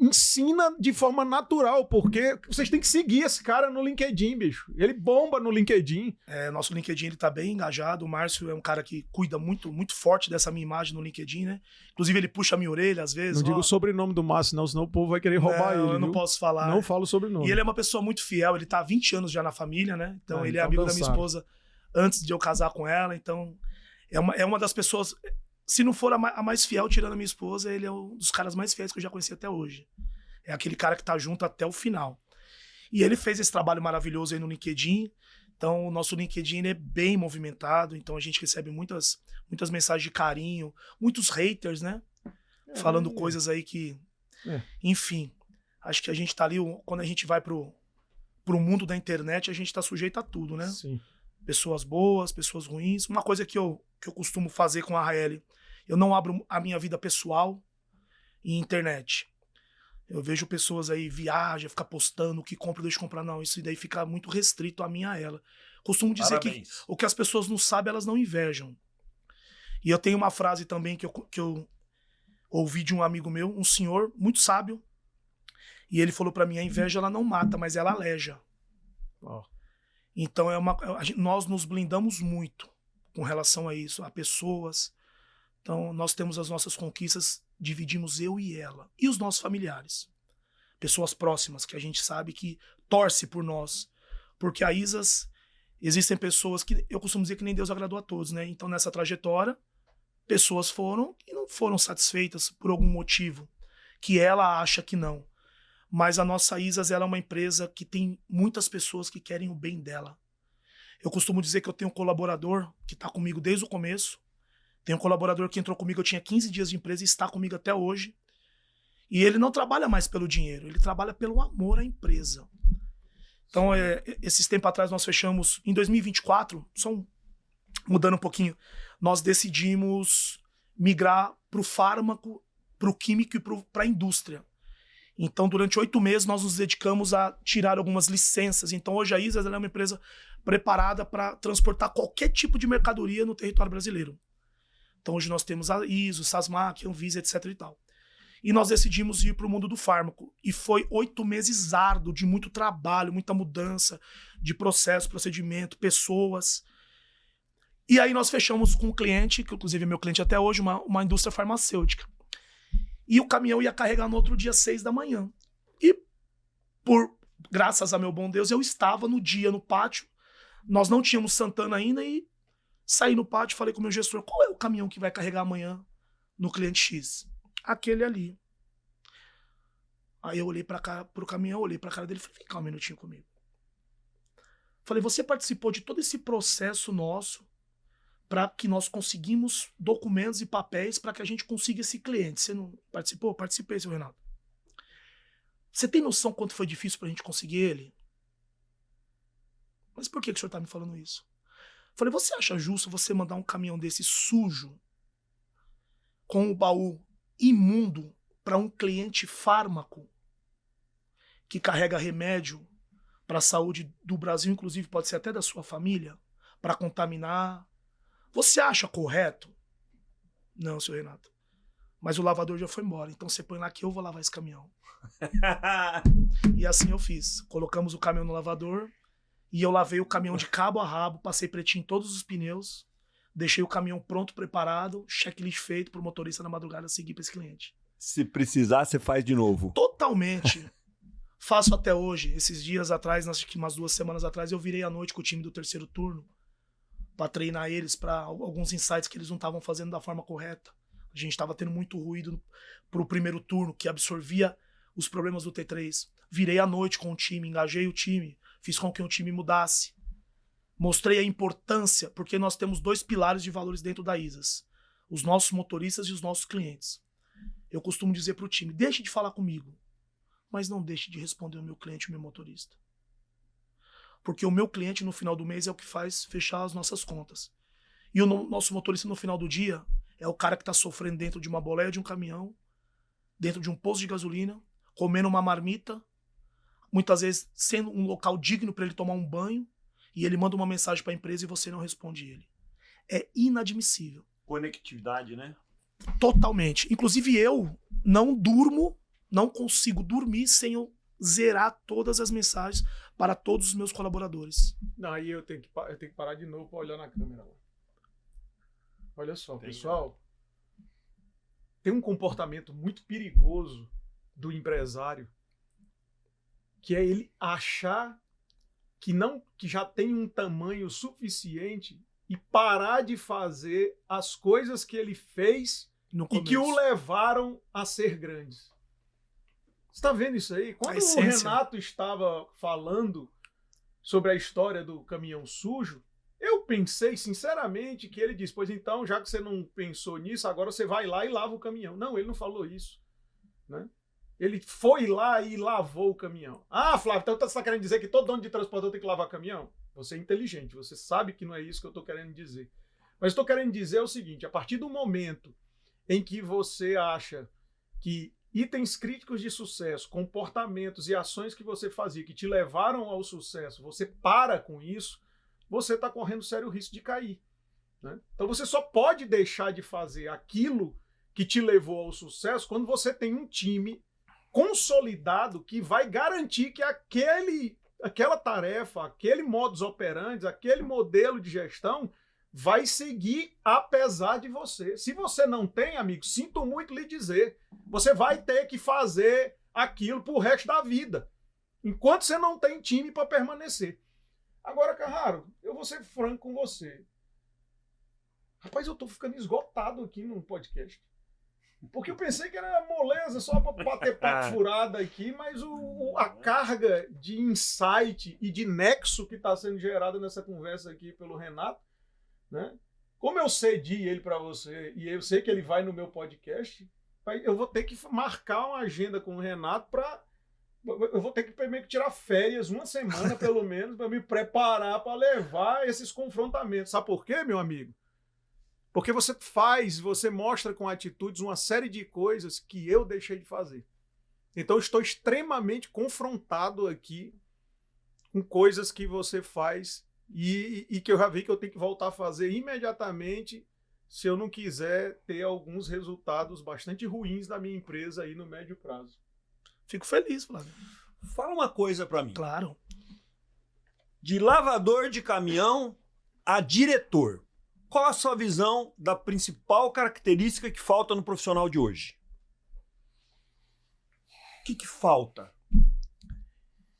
ensina de forma natural, porque vocês têm que seguir esse cara no LinkedIn, bicho. Ele bomba no LinkedIn. Nosso LinkedIn ele tá bem engajado. O Márcio é um cara que cuida muito, muito forte dessa minha imagem no LinkedIn, né? Inclusive, ele puxa a minha orelha às vezes. Não digo o sobrenome do Márcio, não, senão o povo vai querer roubar ele. Eu não viu? posso falar. Não falo o sobrenome. E ele é uma pessoa muito fiel, ele tá há 20 anos já na família, né? Então, ele é amigo da minha esposa antes de eu casar com ela. Então, é uma das pessoas... Se não for a mais fiel, tirando a minha esposa, ele é um dos caras mais fiéis que eu já conheci até hoje. É aquele cara que tá junto até o final. E ele fez esse trabalho maravilhoso aí no LinkedIn. Então, o nosso LinkedIn é bem movimentado. Então, a gente recebe muitas mensagens de carinho, muitos haters, né? Falando coisas aí que... Enfim, acho que a gente tá ali... Quando a gente vai pro mundo da internet, a gente tá sujeito a tudo, né? Sim. Pessoas boas, pessoas ruins. Uma coisa que eu costumo fazer com a Raeli, eu não abro a minha vida pessoal em internet. Eu vejo pessoas aí, viajam, ficar postando o que compra, deixa eu comprar. Não, isso daí fica muito restrito a mim e a ela. Costumo dizer que o que as pessoas não sabem, elas não invejam. E eu tenho uma frase também que eu ouvi de um amigo meu, um senhor muito sábio, e ele falou pra mim, a inveja ela não mata, mas ela aleja. Então nós nos blindamos muito com relação a isso, a pessoas. Então nós temos as nossas conquistas, dividimos eu e ela. E os nossos familiares. Pessoas próximas, que a gente sabe que torce por nós. Porque a Isas, existem pessoas que, eu costumo dizer que nem Deus agradou a todos, né? Então nessa trajetória, pessoas foram e não foram satisfeitas por algum motivo, que ela acha que não. Mas a nossa Isas, ela é uma empresa que tem muitas pessoas que querem o bem dela. Eu costumo dizer que eu tenho um colaborador que está comigo desde o começo. Tem um colaborador que entrou comigo, eu tinha 15 dias de empresa e está comigo até hoje. E ele não trabalha mais pelo dinheiro, ele trabalha pelo amor à empresa. Então, esses tempos atrás nós fechamos, em 2024, mudando um pouquinho, nós decidimos migrar para o fármaco, para o químico e para a indústria. Então, durante 8 meses, nós nos dedicamos a tirar algumas licenças. Então, hoje a Isas é uma empresa preparada para transportar qualquer tipo de mercadoria no território brasileiro. Então, hoje nós temos a ISO, SASMAC, Anvisa, etc. e tal. E nós decidimos ir para o mundo do fármaco. E foi 8 meses árduo, de muito trabalho, muita mudança de processo, procedimento, pessoas. E aí nós fechamos com um cliente, que inclusive é meu cliente até hoje, uma indústria farmacêutica. E o caminhão ia carregar no outro dia, 6 da manhã. E, graças a meu bom Deus, eu estava no dia no pátio. Nós não tínhamos Santana ainda e saí no pátio e falei com o meu gestor, qual é o caminhão que vai carregar amanhã no cliente X? Aquele ali. Aí eu olhei pro caminhão, olhei pra cara dele e falei, vem cá um minutinho comigo. Falei, você participou de todo esse processo nosso para que nós conseguimos documentos e papéis para que a gente consiga esse cliente. Você não participou? Participei, seu Renato. Você tem noção quanto foi difícil para a gente conseguir ele? Mas por que o senhor está me falando isso? Falei, você acha justo você mandar um caminhão desse sujo, com o baú imundo, para um cliente fármaco que carrega remédio para a saúde do Brasil, inclusive pode ser até da sua família, para contaminar? Você acha correto? Não, seu Renato. Mas o lavador já foi embora, então você põe lá que eu vou lavar esse caminhão. E assim eu fiz. Colocamos o caminhão no lavador e eu lavei o caminhão de cabo a rabo, passei pretinho em todos os pneus, deixei o caminhão pronto, preparado, checklist feito pro motorista na madrugada seguir para esse cliente. Se precisar, você faz de novo. Totalmente. Faço até hoje. Esses dias atrás, acho que umas 2 semanas atrás, eu virei à noite com o time do terceiro turno para treinar eles para alguns insights que eles não estavam fazendo da forma correta. A gente estava tendo muito ruído pro primeiro turno, que absorvia os problemas do T3. Virei à noite com o time, engajei o time, fiz com que o time mudasse. Mostrei a importância, porque nós temos 2 pilares de valores dentro da Isas. Os nossos motoristas e os nossos clientes. Eu costumo dizer pro time, deixe de falar comigo, mas não deixe de responder o meu cliente e o meu motorista. Porque o meu cliente no final do mês é o que faz fechar as nossas contas. E o nosso motorista no final do dia é o cara que está sofrendo dentro de uma boleia de um caminhão, dentro de um posto de gasolina, comendo uma marmita, muitas vezes sendo um local digno para ele tomar um banho, e ele manda uma mensagem para a empresa e você não responde ele. É inadmissível. Conectividade, né? Totalmente. Inclusive eu não durmo Não consigo dormir sem eu zerar todas as mensagens para todos os meus colaboradores. Não, aí eu tenho que parar de novo para olhar na câmera lá. Olha só, pessoal. Tem um comportamento muito perigoso do empresário, que é ele achar que já tem um tamanho suficiente e parar de fazer as coisas que ele fez e que o levaram a ser grandes. Você está vendo isso aí? Quando o Renato estava falando sobre a história do caminhão sujo, eu pensei sinceramente que ele disse, pois então, já que você não pensou nisso, agora você vai lá e lava o caminhão. Não, ele não falou isso, né? Ele foi lá e lavou o caminhão. Ah, Flávio, então você está querendo dizer que todo dono de transportador tem que lavar caminhão? Você é inteligente, você sabe que não é isso que eu estou querendo dizer. Mas estou querendo dizer o seguinte, a partir do momento em que você acha que itens críticos de sucesso, comportamentos e ações que você fazia que te levaram ao sucesso, você para com isso, você está correndo sério risco de cair, né? Então você só pode deixar de fazer aquilo que te levou ao sucesso quando você tem um time consolidado que vai garantir que aquela tarefa, aquele modus operandi, aquele modelo de gestão vai seguir apesar de você. Se você não tem, amigo, sinto muito lhe dizer, você vai ter que fazer aquilo pro resto da vida, enquanto você não tem time para permanecer. Agora, Carraro, eu vou ser franco com você. Rapaz, eu tô ficando esgotado aqui no podcast. Porque eu pensei que era moleza só para bater papo furada aqui, mas a carga de insight e de nexo que está sendo gerada nessa conversa aqui pelo Renato, né? Como eu cedi ele para você e eu sei que ele vai no meu podcast, eu vou ter que marcar uma agenda com o Renato eu vou ter que meio que tirar férias uma semana pelo menos para me preparar para levar esses confrontamentos. Sabe por quê, meu amigo? Porque você mostra com atitudes uma série de coisas que eu deixei de fazer. Então eu estou extremamente confrontado aqui com coisas que você faz e que eu já vi que eu tenho que voltar a fazer imediatamente se eu não quiser ter alguns resultados bastante ruins da minha empresa aí no médio prazo. Fico feliz, Flávio. Fala uma coisa para mim. Claro. De lavador de caminhão a diretor, qual a sua visão da principal característica que falta no profissional de hoje? O que falta?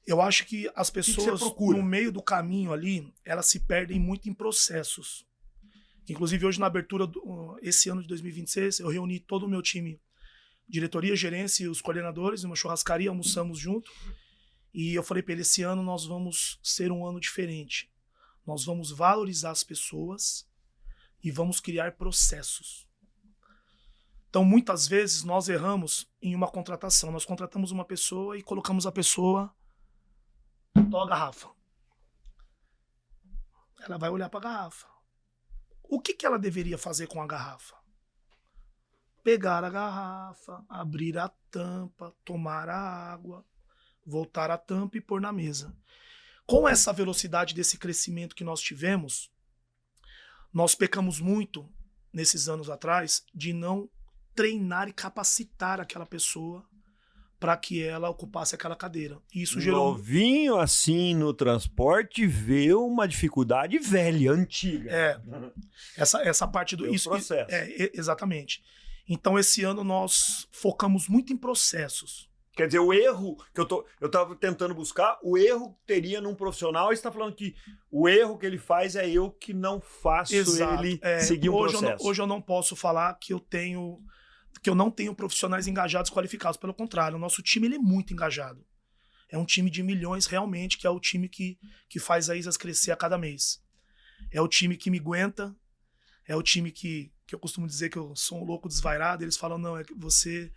Eu acho que as pessoas, no meio do caminho ali, elas se perdem muito em processos. Inclusive, hoje, na abertura esse ano de 2026, eu reuni todo o meu time, diretoria, gerência e os coordenadores, numa churrascaria, almoçamos junto. E eu falei para ele, esse ano nós vamos ser um ano diferente. Nós vamos valorizar as pessoas e vamos criar processos. Então, muitas vezes, nós erramos em uma contratação. Nós contratamos uma pessoa e colocamos a pessoa a garrafa. Ela vai olhar para a garrafa. O que ela deveria fazer com a garrafa? Pegar a garrafa, abrir a tampa, tomar a água, voltar a tampa e pôr na mesa. Com essa velocidade desse crescimento que nós tivemos, nós pecamos muito, nesses anos atrás, de não treinar e capacitar aquela pessoa para que ela ocupasse aquela cadeira. E isso gerou... Novinho assim no transporte vê uma dificuldade velha, antiga. Essa parte do... Isso, processo. Exatamente. Então, esse ano nós focamos muito em processos. Quer dizer, o erro que eu estava tentando buscar, o erro que teria num profissional, você está falando que o erro que ele faz é eu que não faço. Exato. Ele seguir um processo. Hoje eu não posso falar que eu não tenho profissionais engajados, qualificados. Pelo contrário, o nosso time ele é muito engajado. É um time de milhões realmente, que é o time que faz a Isas crescer a cada mês. É o time que me aguenta, é o time que eu costumo dizer que eu sou um louco desvairado. Eles falam, não, é que você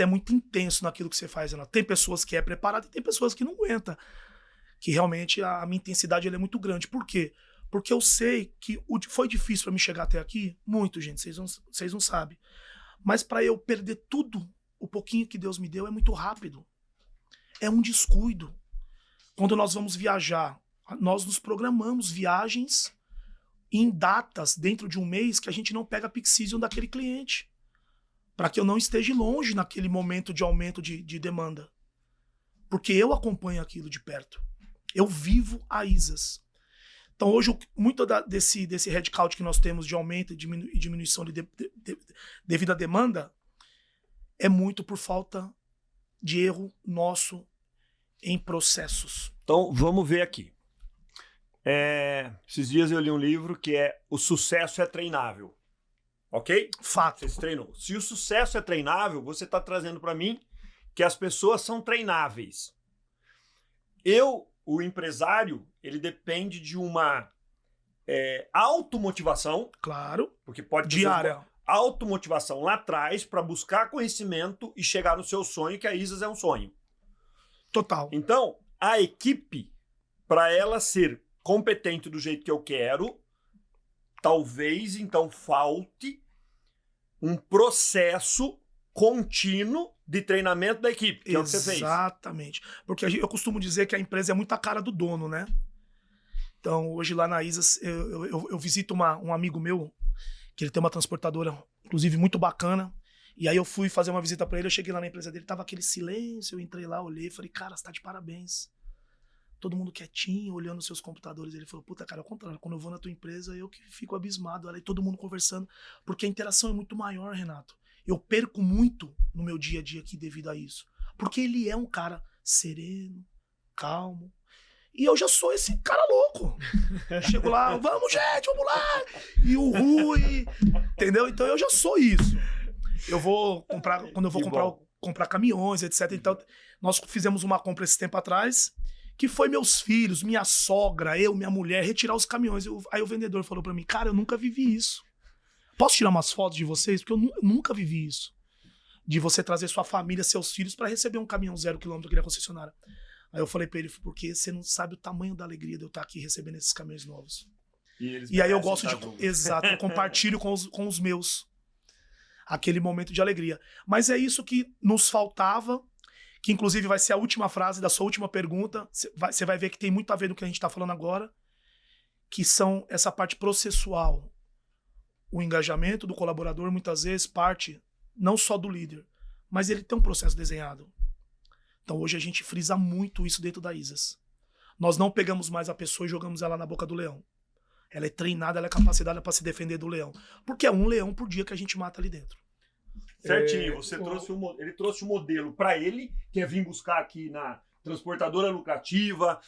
é muito intenso naquilo que você faz, Renato. Tem pessoas que é preparada e tem pessoas que não aguenta. Que realmente a minha intensidade ela é muito grande. Por quê? Porque eu sei que foi difícil para mim chegar até aqui. Muito, gente, vocês não sabem. Mas para eu perder tudo, o pouquinho que Deus me deu, é muito rápido. É um descuido. Quando nós vamos viajar, nós nos programamos viagens em datas dentro de um mês que a gente não pega a peak season daquele cliente. para que eu não esteja longe naquele momento de aumento de demanda. Porque eu acompanho aquilo de perto. Eu vivo a ISAS. Então, hoje, muito desse headcount que nós temos de aumento e diminuição devido à demanda é muito por falta de erro nosso em processos. Então, vamos ver aqui. Esses dias eu li um livro que é O Sucesso é Treinável. Ok? Fato. Você se treinou. Se o sucesso é treinável, você está trazendo para mim que as pessoas são treináveis. O empresário, ele depende de uma automotivação. Claro. Porque pode ter diária. Automotivação lá atrás para buscar conhecimento e chegar no seu sonho, que a ISAS é um sonho. Total. Então, a equipe, para ela ser competente do jeito que eu quero, talvez, então, falte um processo contínuo de treinamento da equipe, que é o que você fez. Exatamente. Porque eu costumo dizer que a empresa é muito a cara do dono, né? Então, hoje lá na ISAS, eu visito um amigo meu, que ele tem uma transportadora, inclusive, muito bacana. E aí eu fui fazer uma visita para ele, eu cheguei lá na empresa dele, tava aquele silêncio, eu entrei lá, olhei, falei, cara, você tá de parabéns. Todo mundo quietinho, olhando os seus computadores. Ele falou, puta, cara, ao contrário, quando eu vou na tua empresa, eu que fico abismado. Aí todo mundo conversando, porque a interação é muito maior, Renato. Eu perco muito no meu dia a dia aqui devido a isso. Porque ele é um cara sereno, calmo. E eu já sou esse cara louco. Chego lá, vamos, gente, vamos lá. E o Rui, entendeu? Então eu já sou isso. Eu vou comprar, quando eu vou comprar caminhões, etc. Então, nós fizemos uma compra esse tempo atrás, que foi meus filhos, minha sogra, eu, minha mulher, retirar os caminhões. Aí o vendedor falou pra mim, cara, eu nunca vivi isso. Posso tirar umas fotos de vocês? Porque eu nunca vivi isso. De você trazer sua família, seus filhos, pra receber um caminhão 0 km aqui na concessionária. Aí eu falei pra ele, porque você não sabe o tamanho da alegria de eu estar aqui recebendo esses caminhões novos. E aí eu gosto de... Exato, eu compartilho com os meus. Aquele momento de alegria. Mas é isso que nos faltava, que inclusive vai ser a última frase da sua última pergunta. Você vai ver que tem muito a ver com o que a gente está falando agora, que são essa parte processual. O engajamento do colaborador muitas vezes parte não só do líder, mas ele tem um processo desenhado. Então hoje a gente frisa muito isso dentro da ISAS. Nós não pegamos mais a pessoa e jogamos ela na boca do leão. Ela é treinada, ela é capacitada para se defender do leão. Porque é um leão por dia que a gente mata ali dentro. Certinho, ele trouxe um modelo para ele, que é vir buscar aqui na transportadora lucrativa,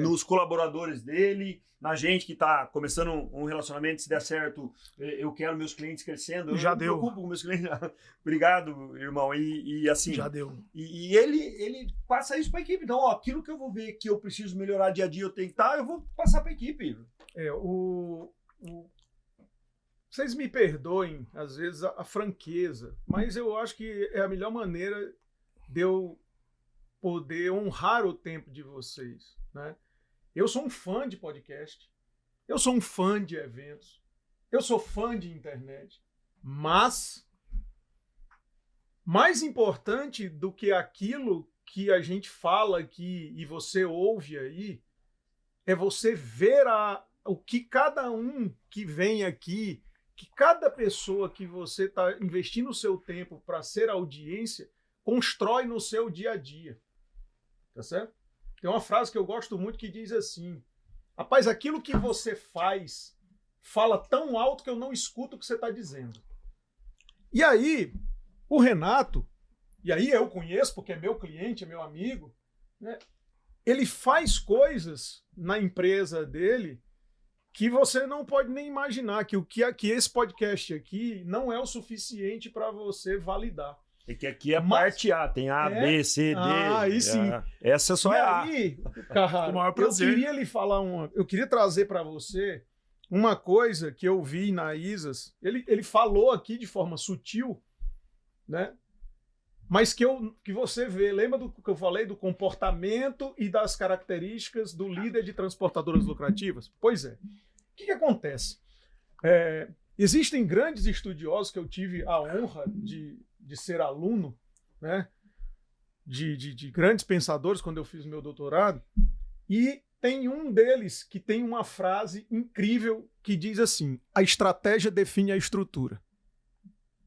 nos colaboradores dele, na gente que está começando um relacionamento, se der certo, eu quero meus clientes crescendo. Já eu deu. Me preocupo com meus clientes. Obrigado, irmão. E assim... Já deu. E ele passa isso para a equipe. Então, ó, aquilo que eu vou ver que eu preciso melhorar dia a dia, eu tenho que estar, eu vou passar para a equipe. Vocês me perdoem, às vezes, a franqueza, mas eu acho que é a melhor maneira de eu poder honrar o tempo de vocês, né? Eu sou um fã de podcast, eu sou um fã de eventos, eu sou fã de internet, mas mais importante do que aquilo que a gente fala aqui e você ouve aí, é você ver o que cada um que vem aqui, que cada pessoa que você está investindo o seu tempo para ser audiência, constrói no seu dia a dia. Tá certo? Tem uma frase que eu gosto muito que diz assim: rapaz, aquilo que você faz fala tão alto que eu não escuto o que você está dizendo. E aí, o Renato, e aí eu conheço porque é meu cliente, é meu amigo, né? Ele faz coisas na empresa dele que você não pode nem imaginar, que esse podcast aqui não é o suficiente para você validar. E que aqui é parte A, tem A, B, C, D. Aí sim. Essa só é A. Aí, Carrara, o maior prazer. Eu queria trazer para você uma coisa que eu vi na ISAS. Ele falou aqui de forma sutil, né? Mas que você vê, lembra do que eu falei do comportamento e das características do líder de transportadoras lucrativas? Pois é. O que acontece? Existem grandes estudiosos que eu tive a honra de ser aluno, né? De grandes pensadores quando eu fiz meu doutorado, e tem um deles que tem uma frase incrível que diz assim: a estratégia define a estrutura.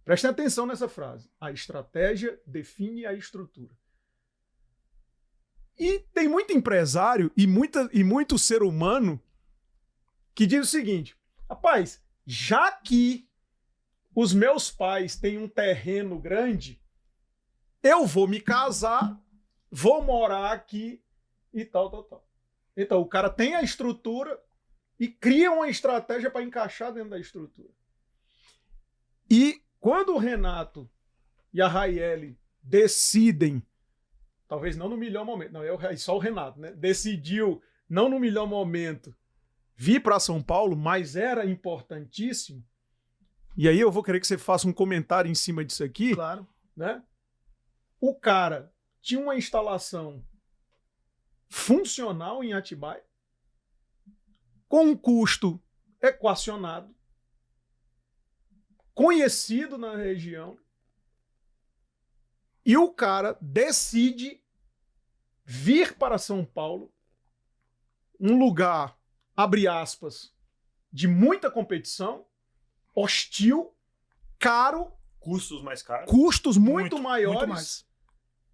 Prestem atenção nessa frase. A estratégia define a estrutura. E tem muito empresário e muito ser humano que diz o seguinte: rapaz, já que os meus pais têm um terreno grande, eu vou me casar, vou morar aqui e tal. Então, o cara tem a estrutura e cria uma estratégia para encaixar dentro da estrutura. E quando o Renato e a Raiele decidem, talvez não no melhor momento, não, é só o Renato, né? Decidiu, não no melhor momento, vir para São Paulo, mas era importantíssimo. E aí eu vou querer que você faça um comentário em cima disso aqui. Claro. Né? O cara tinha uma instalação funcional em Atibaia, com um custo equacionado, conhecido na região, e o cara decide vir para São Paulo, um lugar, abre aspas, de muita competição, hostil, caro, Custos mais caros. custos muito maiores. Muito mais.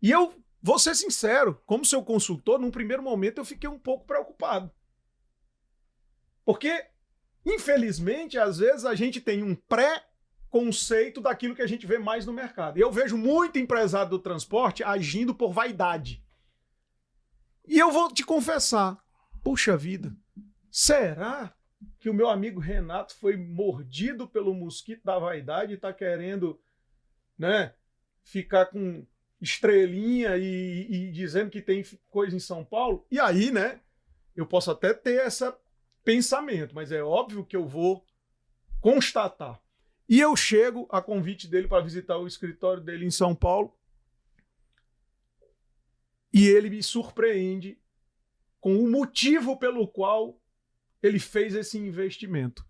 E eu vou ser sincero, como seu consultor, num primeiro momento eu fiquei um pouco preocupado. Porque, infelizmente, às vezes a gente tem um pré-conceito daquilo que a gente vê mais no mercado. E eu vejo muito empresário do transporte agindo por vaidade. E eu vou te confessar, puxa vida, será que o meu amigo Renato foi mordido pelo mosquito da vaidade e está querendo, né, ficar com estrelinha e dizendo que tem coisa em São Paulo? E aí, né, eu posso até ter esse pensamento, mas é óbvio que eu vou constatar. E eu chego a convite dele para visitar o escritório dele em São Paulo e ele me surpreende com o motivo pelo qual ele fez esse investimento.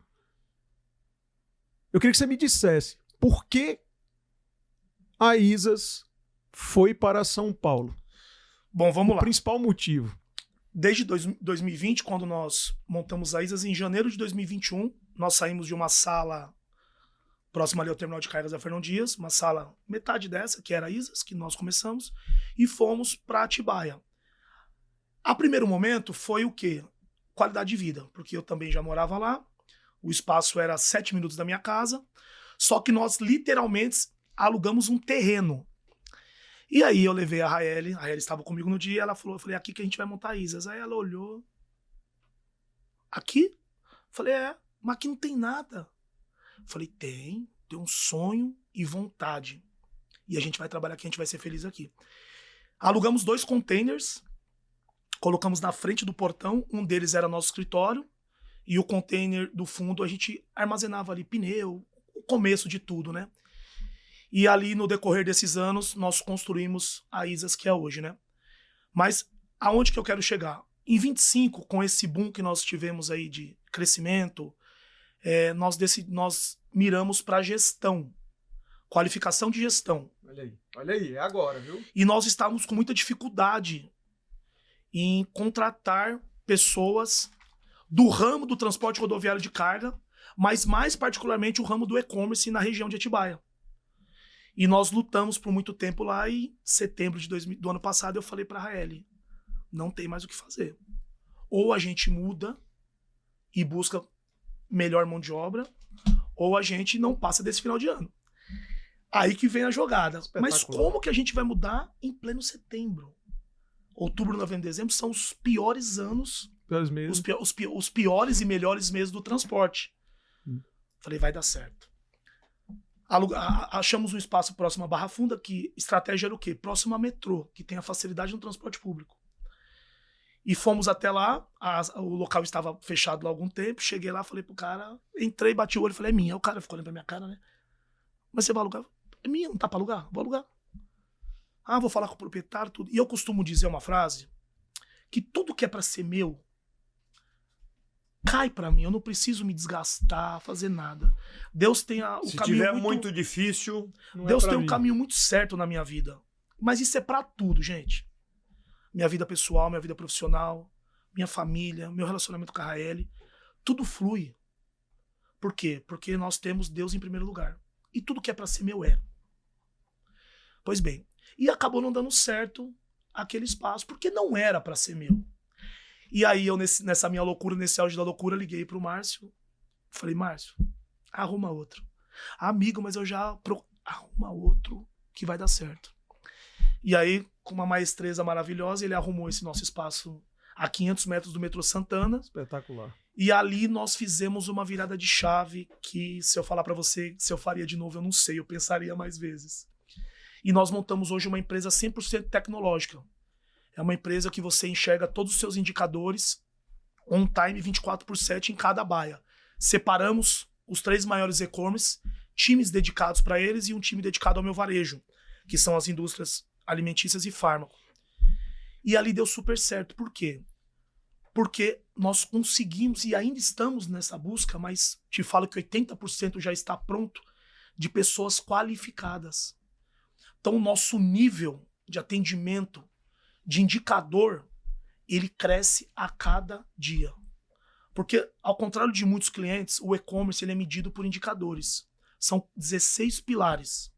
Eu queria que você me dissesse por que a Isas foi para São Paulo. Bom, vamos lá. O principal motivo. Desde 2020, quando nós montamos a Isas, em janeiro de 2021, nós saímos de uma sala próxima ali ao terminal de cargas da Fernão Dias, uma sala metade dessa, que era a Isas, que nós começamos, e fomos para Atibaia. A primeiro momento foi o quê? Qualidade de vida, porque eu também já morava lá, o espaço era 7 minutos da minha casa, só que nós literalmente alugamos um terreno. E aí eu levei a Raeli estava comigo no dia, ela falou, eu falei, aqui que a gente vai montar a Isas. Aí ela olhou, aqui? Eu falei, mas aqui não tem nada. Eu falei, tem um sonho e vontade. E a gente vai trabalhar aqui, a gente vai ser feliz aqui. Alugamos 2 containers, colocamos na frente do portão, um deles era nosso escritório, e o container do fundo a gente armazenava ali pneu, o começo de tudo, né? E ali, no decorrer desses anos, nós construímos a Isas que é hoje, né? Mas aonde que eu quero chegar? Em 25, com esse boom que nós tivemos aí de crescimento, nós miramos para gestão, qualificação de gestão. Olha aí, é agora, viu? E nós estávamos com muita dificuldade em contratar pessoas do ramo do transporte rodoviário de carga, mas mais particularmente o ramo do e-commerce na região de Atibaia. E nós lutamos por muito tempo lá e em setembro do ano passado eu falei para a Raeli, não tem mais o que fazer. Ou a gente muda e busca melhor mão de obra, ou a gente não passa desse final de ano. Aí que vem a jogada. Mas como que a gente vai mudar em pleno setembro? Outubro, novembro, dezembro são os piores anos, os piores e melhores meses do transporte. Falei, vai dar certo. Achamos um espaço próximo à Barra Funda, que estratégia era o quê? Próximo a metrô, que tem a facilidade no transporte público. E fomos até lá, o local estava fechado lá há algum tempo, cheguei lá, falei pro cara, entrei, bati o olho, falei, é minha. Aí o cara ficou olhando pra minha cara, né? Mas você vai alugar? É minha, não tá pra alugar? Vou alugar. Ah, vou falar com o proprietário, tudo. E eu costumo dizer uma frase, que tudo que é pra ser meu, cai pra mim, eu não preciso me desgastar, fazer nada. Deus tem o caminho Se tiver muito difícil, Deus tem um caminho muito certo na minha vida. Mas isso é pra tudo, gente. Minha vida pessoal, minha vida profissional, minha família, meu relacionamento com a Raeli, tudo flui. Por quê? Porque nós temos Deus em primeiro lugar. e tudo que é para ser meu é. Pois bem, e acabou não dando certo aquele espaço, porque não era para ser meu. E aí eu, nessa minha loucura, nesse auge da loucura, liguei pro Márcio. Falei, Márcio, arruma outro. Amigo, mas eu já... Arruma outro que vai dar certo. E aí, com uma maestreza maravilhosa, ele arrumou esse nosso espaço a 500 metros do metrô Santana. Espetacular. E ali nós fizemos uma virada de chave que, se eu falar para você se eu faria de novo, eu não sei, eu pensaria mais vezes. E nós montamos hoje uma empresa 100% tecnológica. É uma empresa que você enxerga todos os seus indicadores on time 24/7 em cada baia. Separamos os 3 maiores e-commerce, times dedicados para eles e um time dedicado ao meu varejo, que são as indústrias alimentícias e fármaco. E ali deu super certo. Por quê? Porque nós conseguimos e ainda estamos nessa busca, mas te falo que 80% já está pronto, de pessoas qualificadas. Então o nosso nível de atendimento, de indicador, ele cresce a cada dia. Porque, ao contrário de muitos clientes, o e-commerce ele é medido por indicadores. São 16 pilares.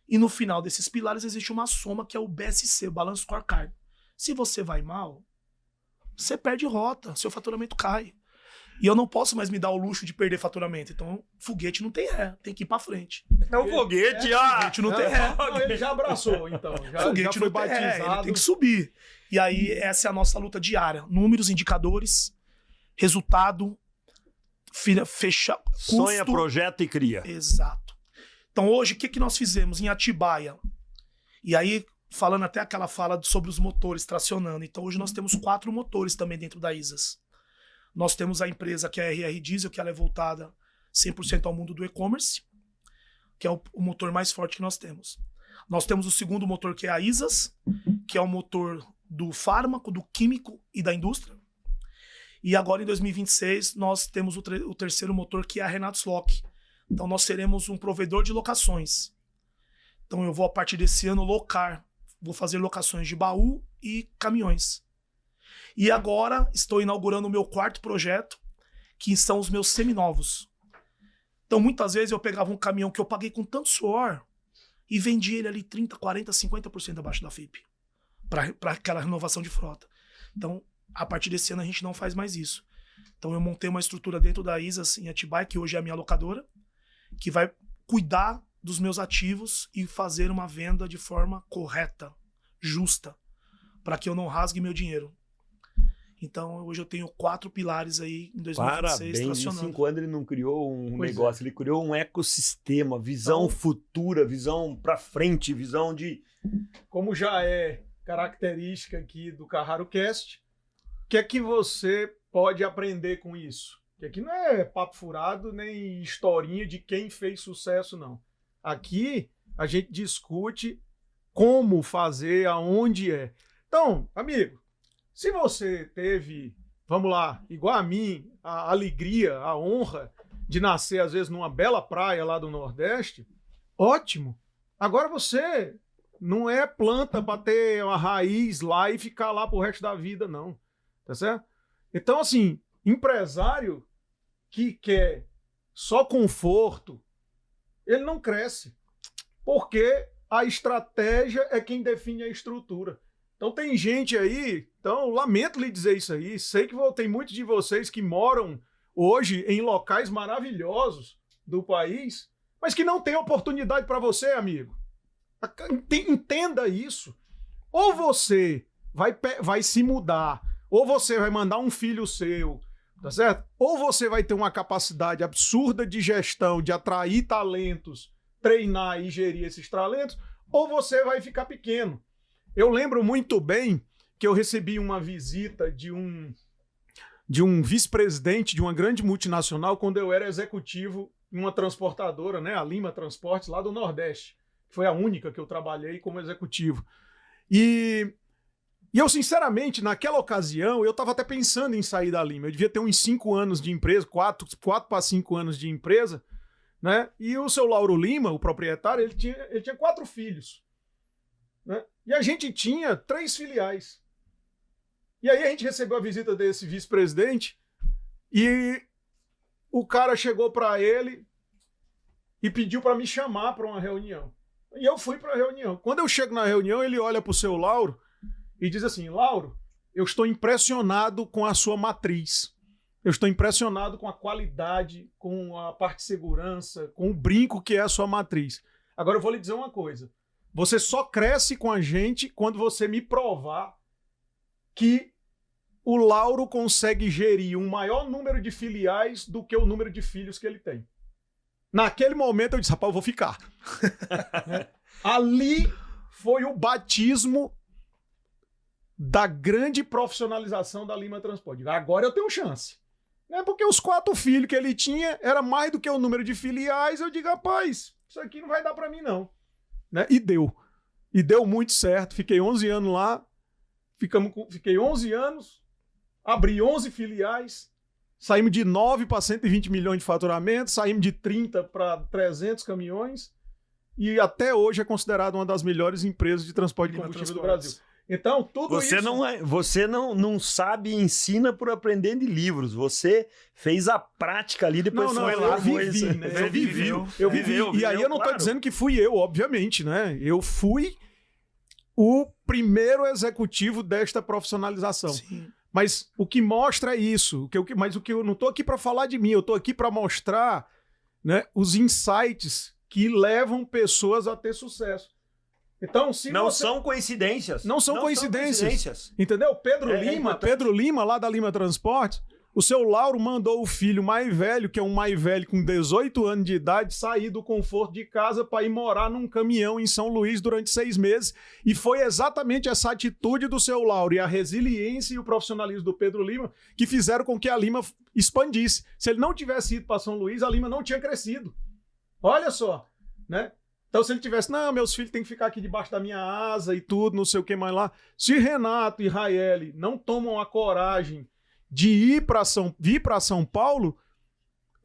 E no final desses pilares existe uma soma que é o BSC, o Balance Scorecard. Se você vai mal, você perde rota, seu faturamento cai. E eu não posso mais me dar o luxo de perder faturamento. Então, foguete não tem ré, tem que ir pra frente. É um foguete, Foguete não tem ré. Não, ele já abraçou, então. Foguete já foi não tem ré, batizado. ele tem que subir. E aí, essa é a nossa luta diária. Números, indicadores, resultado, fechar, custo. Sonha, projeta e cria. Exato. Então, hoje, o que nós fizemos em Atibaia? E aí, falando até aquela fala sobre os motores tracionando. Então, hoje nós temos 4 motores também dentro da ISAS. Nós temos a empresa que é a RR Diesel, que ela é voltada 100% ao mundo do e-commerce, que é o motor mais forte que nós temos. Nós temos o segundo motor, que é a ISAS, que é o motor do fármaco, do químico e da indústria. E agora, em 2026, nós temos o terceiro motor, que é a Renatos Lock. Então, nós seremos um provedor de locações. Então, eu vou, a partir desse ano, vou fazer locações de baú e caminhões. E agora estou inaugurando o meu 4º projeto, que são os meus seminovos. Então, muitas vezes eu pegava um caminhão que eu paguei com tanto suor e vendia ele ali 30%, 40%, 50% abaixo da FIP, para aquela renovação de frota. Então, a partir desse ano a gente não faz mais isso. Então, eu montei uma estrutura dentro da ISAS em Atibaia, que hoje é a minha locadora, que vai cuidar dos meus ativos e fazer uma venda de forma correta, justa, para que eu não rasgue meu dinheiro. Então, hoje eu tenho 4 pilares aí em 2026 Parabéns, tracionando. em 5 anos ele não criou um Pois negócio, ele criou um ecossistema, visão Então, futura, visão pra frente, visão de... Como já é característica aqui do Carraro Cast, o que é que você pode aprender com isso? Que aqui não é papo furado, nem historinha de quem fez sucesso, não. Aqui a gente discute como fazer, aonde é. Então, amigo, se você teve, vamos lá, igual a mim, a alegria, a honra de nascer, às vezes, numa bela praia lá do Nordeste, ótimo. Agora você não é planta para ter uma raiz lá e ficar lá pro resto da vida, não. Tá certo? Então, assim, empresário que quer só conforto, ele não cresce. Porque a estratégia é quem define a estrutura. Então tem gente aí, então lamento lhe dizer isso aí, sei que tem muitos de vocês que moram hoje em locais maravilhosos do país, mas que não tem oportunidade para você, amigo. Entenda isso. Ou você vai se mudar, ou você vai mandar um filho seu, tá certo? Ou você vai ter uma capacidade absurda de gestão, de atrair talentos, treinar e gerir esses talentos, ou você vai ficar pequeno. Eu lembro muito bem que eu recebi uma visita de um vice-presidente de uma grande multinacional quando eu era executivo em uma transportadora, né, a Lima Transportes, lá do Nordeste. Foi a única que eu trabalhei como executivo. E eu, sinceramente, naquela ocasião, eu estava até pensando em sair da Lima. Eu devia ter uns 5 anos de empresa, 4 para 5 anos de empresa, né? E o seu Lauro Lima, o proprietário, ele tinha 4 filhos. Né? E a gente tinha 3 filiais. E aí a gente recebeu a visita desse vice-presidente e o cara chegou para ele e pediu para me chamar para uma reunião. E eu fui para a reunião. Quando eu chego na reunião, ele olha para o seu Lauro e diz assim: Lauro, eu estou impressionado com a sua matriz. Eu estou impressionado com a qualidade, com a parte de segurança, com o brinco que é a sua matriz. Agora eu vou lhe dizer uma coisa. Você só cresce com a gente quando você me provar que o Lauro consegue gerir um maior número de filiais do que o número de filhos que ele tem. Naquele momento eu disse: rapaz, eu vou ficar. Ali foi o batismo da grande profissionalização da Lima Transporte. Agora eu tenho chance. Porque os 4 filhos que ele tinha era mais do que o número de filiais. Eu digo: rapaz, isso aqui não vai dar para mim não. E deu. E deu muito certo. Fiquei 11 anos lá. Fiquei 11 anos. Abri 11 filiais. Saímos de 9 para 120 milhões de faturamento. Saímos de 30 para 300 caminhões. E até hoje é considerado uma das melhores empresas de transporte de combustível do Brasil. Então, tudo você isso... Você não sabe e ensina por aprender de livros. Você fez a prática ali, depois foi lá. Eu vivi, né? Eu vivi. E aí eu não estou dizendo que fui eu, obviamente, né? Eu fui o primeiro executivo desta profissionalização. Sim. Mas o que mostra é isso. Mas o que eu não estou aqui para falar de mim, eu estou aqui para mostrar, né, os insights que levam pessoas a ter sucesso. Então, são coincidências. Não são coincidências. Entendeu? Pedro Lima, lá da Lima Transporte, o seu Lauro mandou o filho mais velho, que é um mais velho com 18 anos de idade, sair do conforto de casa para ir morar num caminhão em São Luís durante 6 meses. E foi exatamente essa atitude do seu Lauro e a resiliência e o profissionalismo do Pedro Lima que fizeram com que a Lima expandisse. Se ele não tivesse ido para São Luís, a Lima não tinha crescido. Olha só, né? Então, se ele tivesse, não, meus filhos têm que ficar aqui debaixo da minha asa e tudo, não sei o que mais lá. Se Renato e Raeli não tomam a coragem de vir para São Paulo,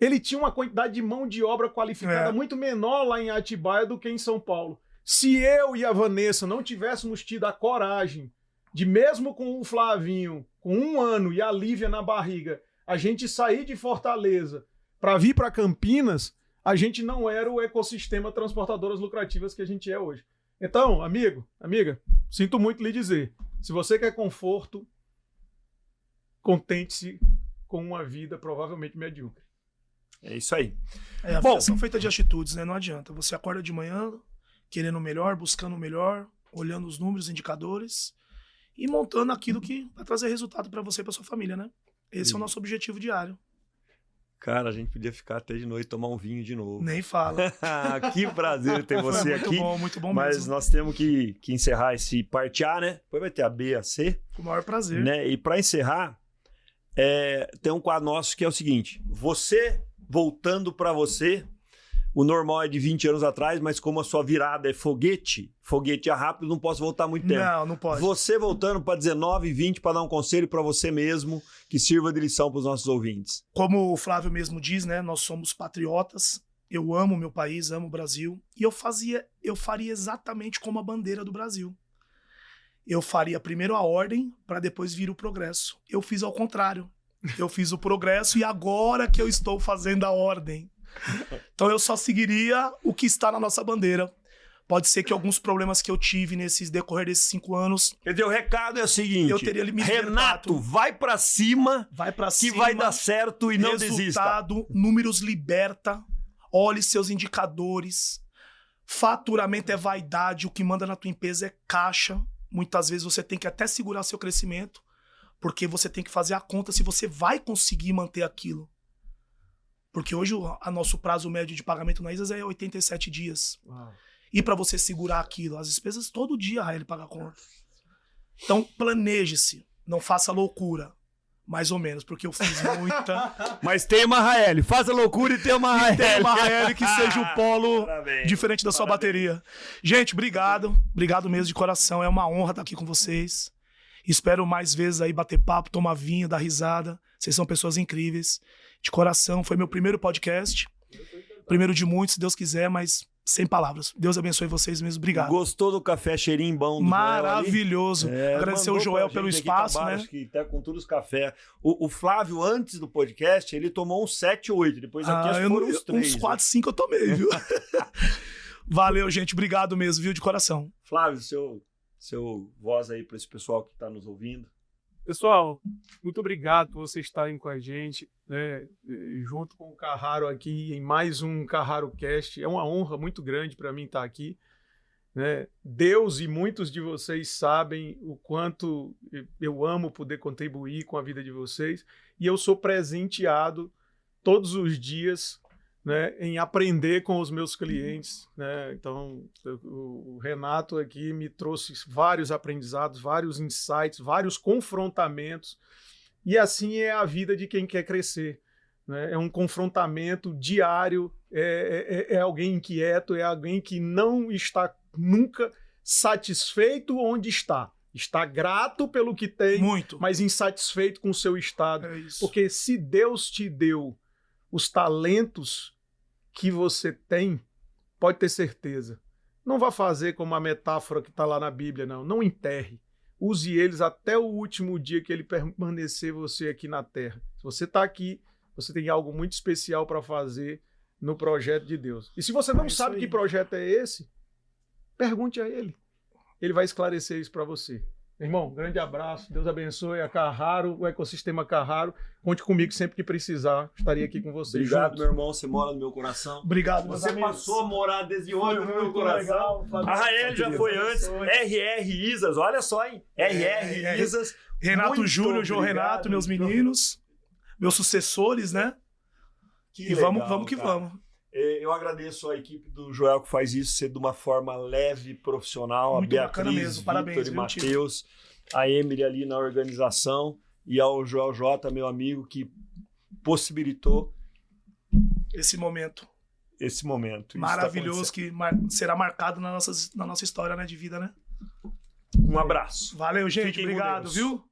ele tinha uma quantidade de mão de obra qualificada muito menor lá em Atibaia do que em São Paulo. Se eu e a Vanessa não tivéssemos tido a coragem de, mesmo com o Flavinho, com 1 ano e a Lívia na barriga, a gente sair de Fortaleza para vir para Campinas, a gente não era o ecossistema transportadoras lucrativas que a gente é hoje. Então, amigo, amiga, sinto muito lhe dizer, se você quer conforto, contente-se com uma vida provavelmente medíocre. É isso aí. A vida são feita de atitudes, né? Não adianta. Você acorda de manhã querendo o melhor, buscando o melhor, olhando os números, indicadores e montando aquilo que vai trazer resultado para você e para sua família, né? Esse é o nosso objetivo diário. Cara, a gente podia ficar até de noite e tomar um vinho de novo. Nem fala. Que prazer ter você aqui. Muito bom mas mesmo. Nós temos que encerrar esse parte A, né? Depois vai ter a B, a C. Com o maior prazer. Né? E para encerrar, tem um quadro nosso que é o seguinte. Você, voltando para você, o normal é de 20 anos atrás, mas como a sua virada é foguete é rápido, não posso voltar muito tempo. Não pode. Você voltando para 19, 20, para dar um conselho para você mesmo, que sirva de lição para os nossos ouvintes. Como o Flávio mesmo diz, né? Nós somos patriotas. Eu amo meu país, amo o Brasil. E eu faria exatamente como a bandeira do Brasil. Eu faria primeiro a ordem, para depois vir o progresso. Eu fiz ao contrário. Eu fiz o progresso e agora que eu estou fazendo a ordem. Então eu só seguiria o que está na nossa bandeira. Pode ser que alguns problemas que eu tive nesses decorrer desses 5 anos... Quer dizer, o recado é o seguinte... Eu teria me Renato, vai pra cima, que vai dar certo e não desista. Resultado, números liberta. Olhe seus indicadores. Faturamento é vaidade. O que manda na tua empresa é caixa. Muitas vezes você tem que até segurar seu crescimento, porque você tem que fazer a conta se você vai conseguir manter aquilo. Porque hoje o nosso prazo médio de pagamento na ISAS é 87 dias. Uau. E para você segurar aquilo, as despesas todo dia a Raeli paga a conta. Então planeje-se, não faça loucura. Mais ou menos, porque eu fiz muita... Mas tem uma Raeli, faça loucura e tem uma Raeli. Tem uma Raeli que seja o polo diferente da sua bateria. Gente, obrigado. Obrigado mesmo de coração. É uma honra estar aqui com vocês. Espero mais vezes aí bater papo, tomar vinho, dar risada. Vocês são pessoas incríveis. De coração, foi meu primeiro podcast. Primeiro de muitos, se Deus quiser, mas sem palavras. Deus abençoe vocês mesmo. Obrigado. Gostou do café cheirinho bom do Maravilhoso. Joel ali? Agradecer o Joel pelo espaço, né? Que tá com todos os cafés. O Flávio, antes do podcast, ele tomou uns 7, 8. Depois aqui acho que foram uns 3. Uns 4, 5 eu tomei, viu? Valeu, gente. Obrigado mesmo, viu? De coração. Flávio, seu voz aí para esse pessoal que está nos ouvindo. Pessoal, muito obrigado por vocês estarem com a gente, né, junto com o Carraro aqui em mais um Carraro Cast. É uma honra muito grande para mim estar aqui, né? Deus e muitos de vocês sabem o quanto eu amo poder contribuir com a vida de vocês, e eu sou presenteado todos os dias, né, em aprender com os meus clientes, né? Então, o Renato aqui me trouxe vários aprendizados, vários insights, vários confrontamentos, e assim é a vida de quem quer crescer, né? É um confrontamento diário, é alguém inquieto, é alguém que não está nunca satisfeito onde está. Está grato pelo que tem, muito, mas insatisfeito com o seu estado. É isso. Porque se Deus te deu os talentos que você tem, pode ter certeza. Não vá fazer como a metáfora que está lá na Bíblia, não. Não enterre. Use eles até o último dia que ele permanecer você aqui na Terra. Se você está aqui, você tem algo muito especial para fazer no projeto de Deus. E se você não sabe que projeto é esse, pergunte a ele. Ele vai esclarecer isso para você. Irmão, grande abraço, Deus abençoe a Carraro, o ecossistema Carraro. Conte comigo sempre que precisar, estarei aqui com vocês. Obrigado, juntos. meu irmão, você mora no meu coração. Obrigado, Você passou a morar desde hoje no meu coração. A Raeli já foi antes. RR Isas, olha só, hein? RR Isas. Renato Júnior, João Renato, meus meninos, meus sucessores, né? Que e legal, vamos que cara. vamos. Eu agradeço a equipe do Joel que faz isso ser de uma forma leve, profissional. Muito a bacana Beatriz, mesmo. Parabéns, Vitor e Matheus, a Emily ali na organização e ao Joel J, meu amigo, que possibilitou esse momento maravilhoso que será marcado na nossa história, né, de vida, né? Um abraço. Valeu, gente. Fiquem com Obrigado, Deus. viu?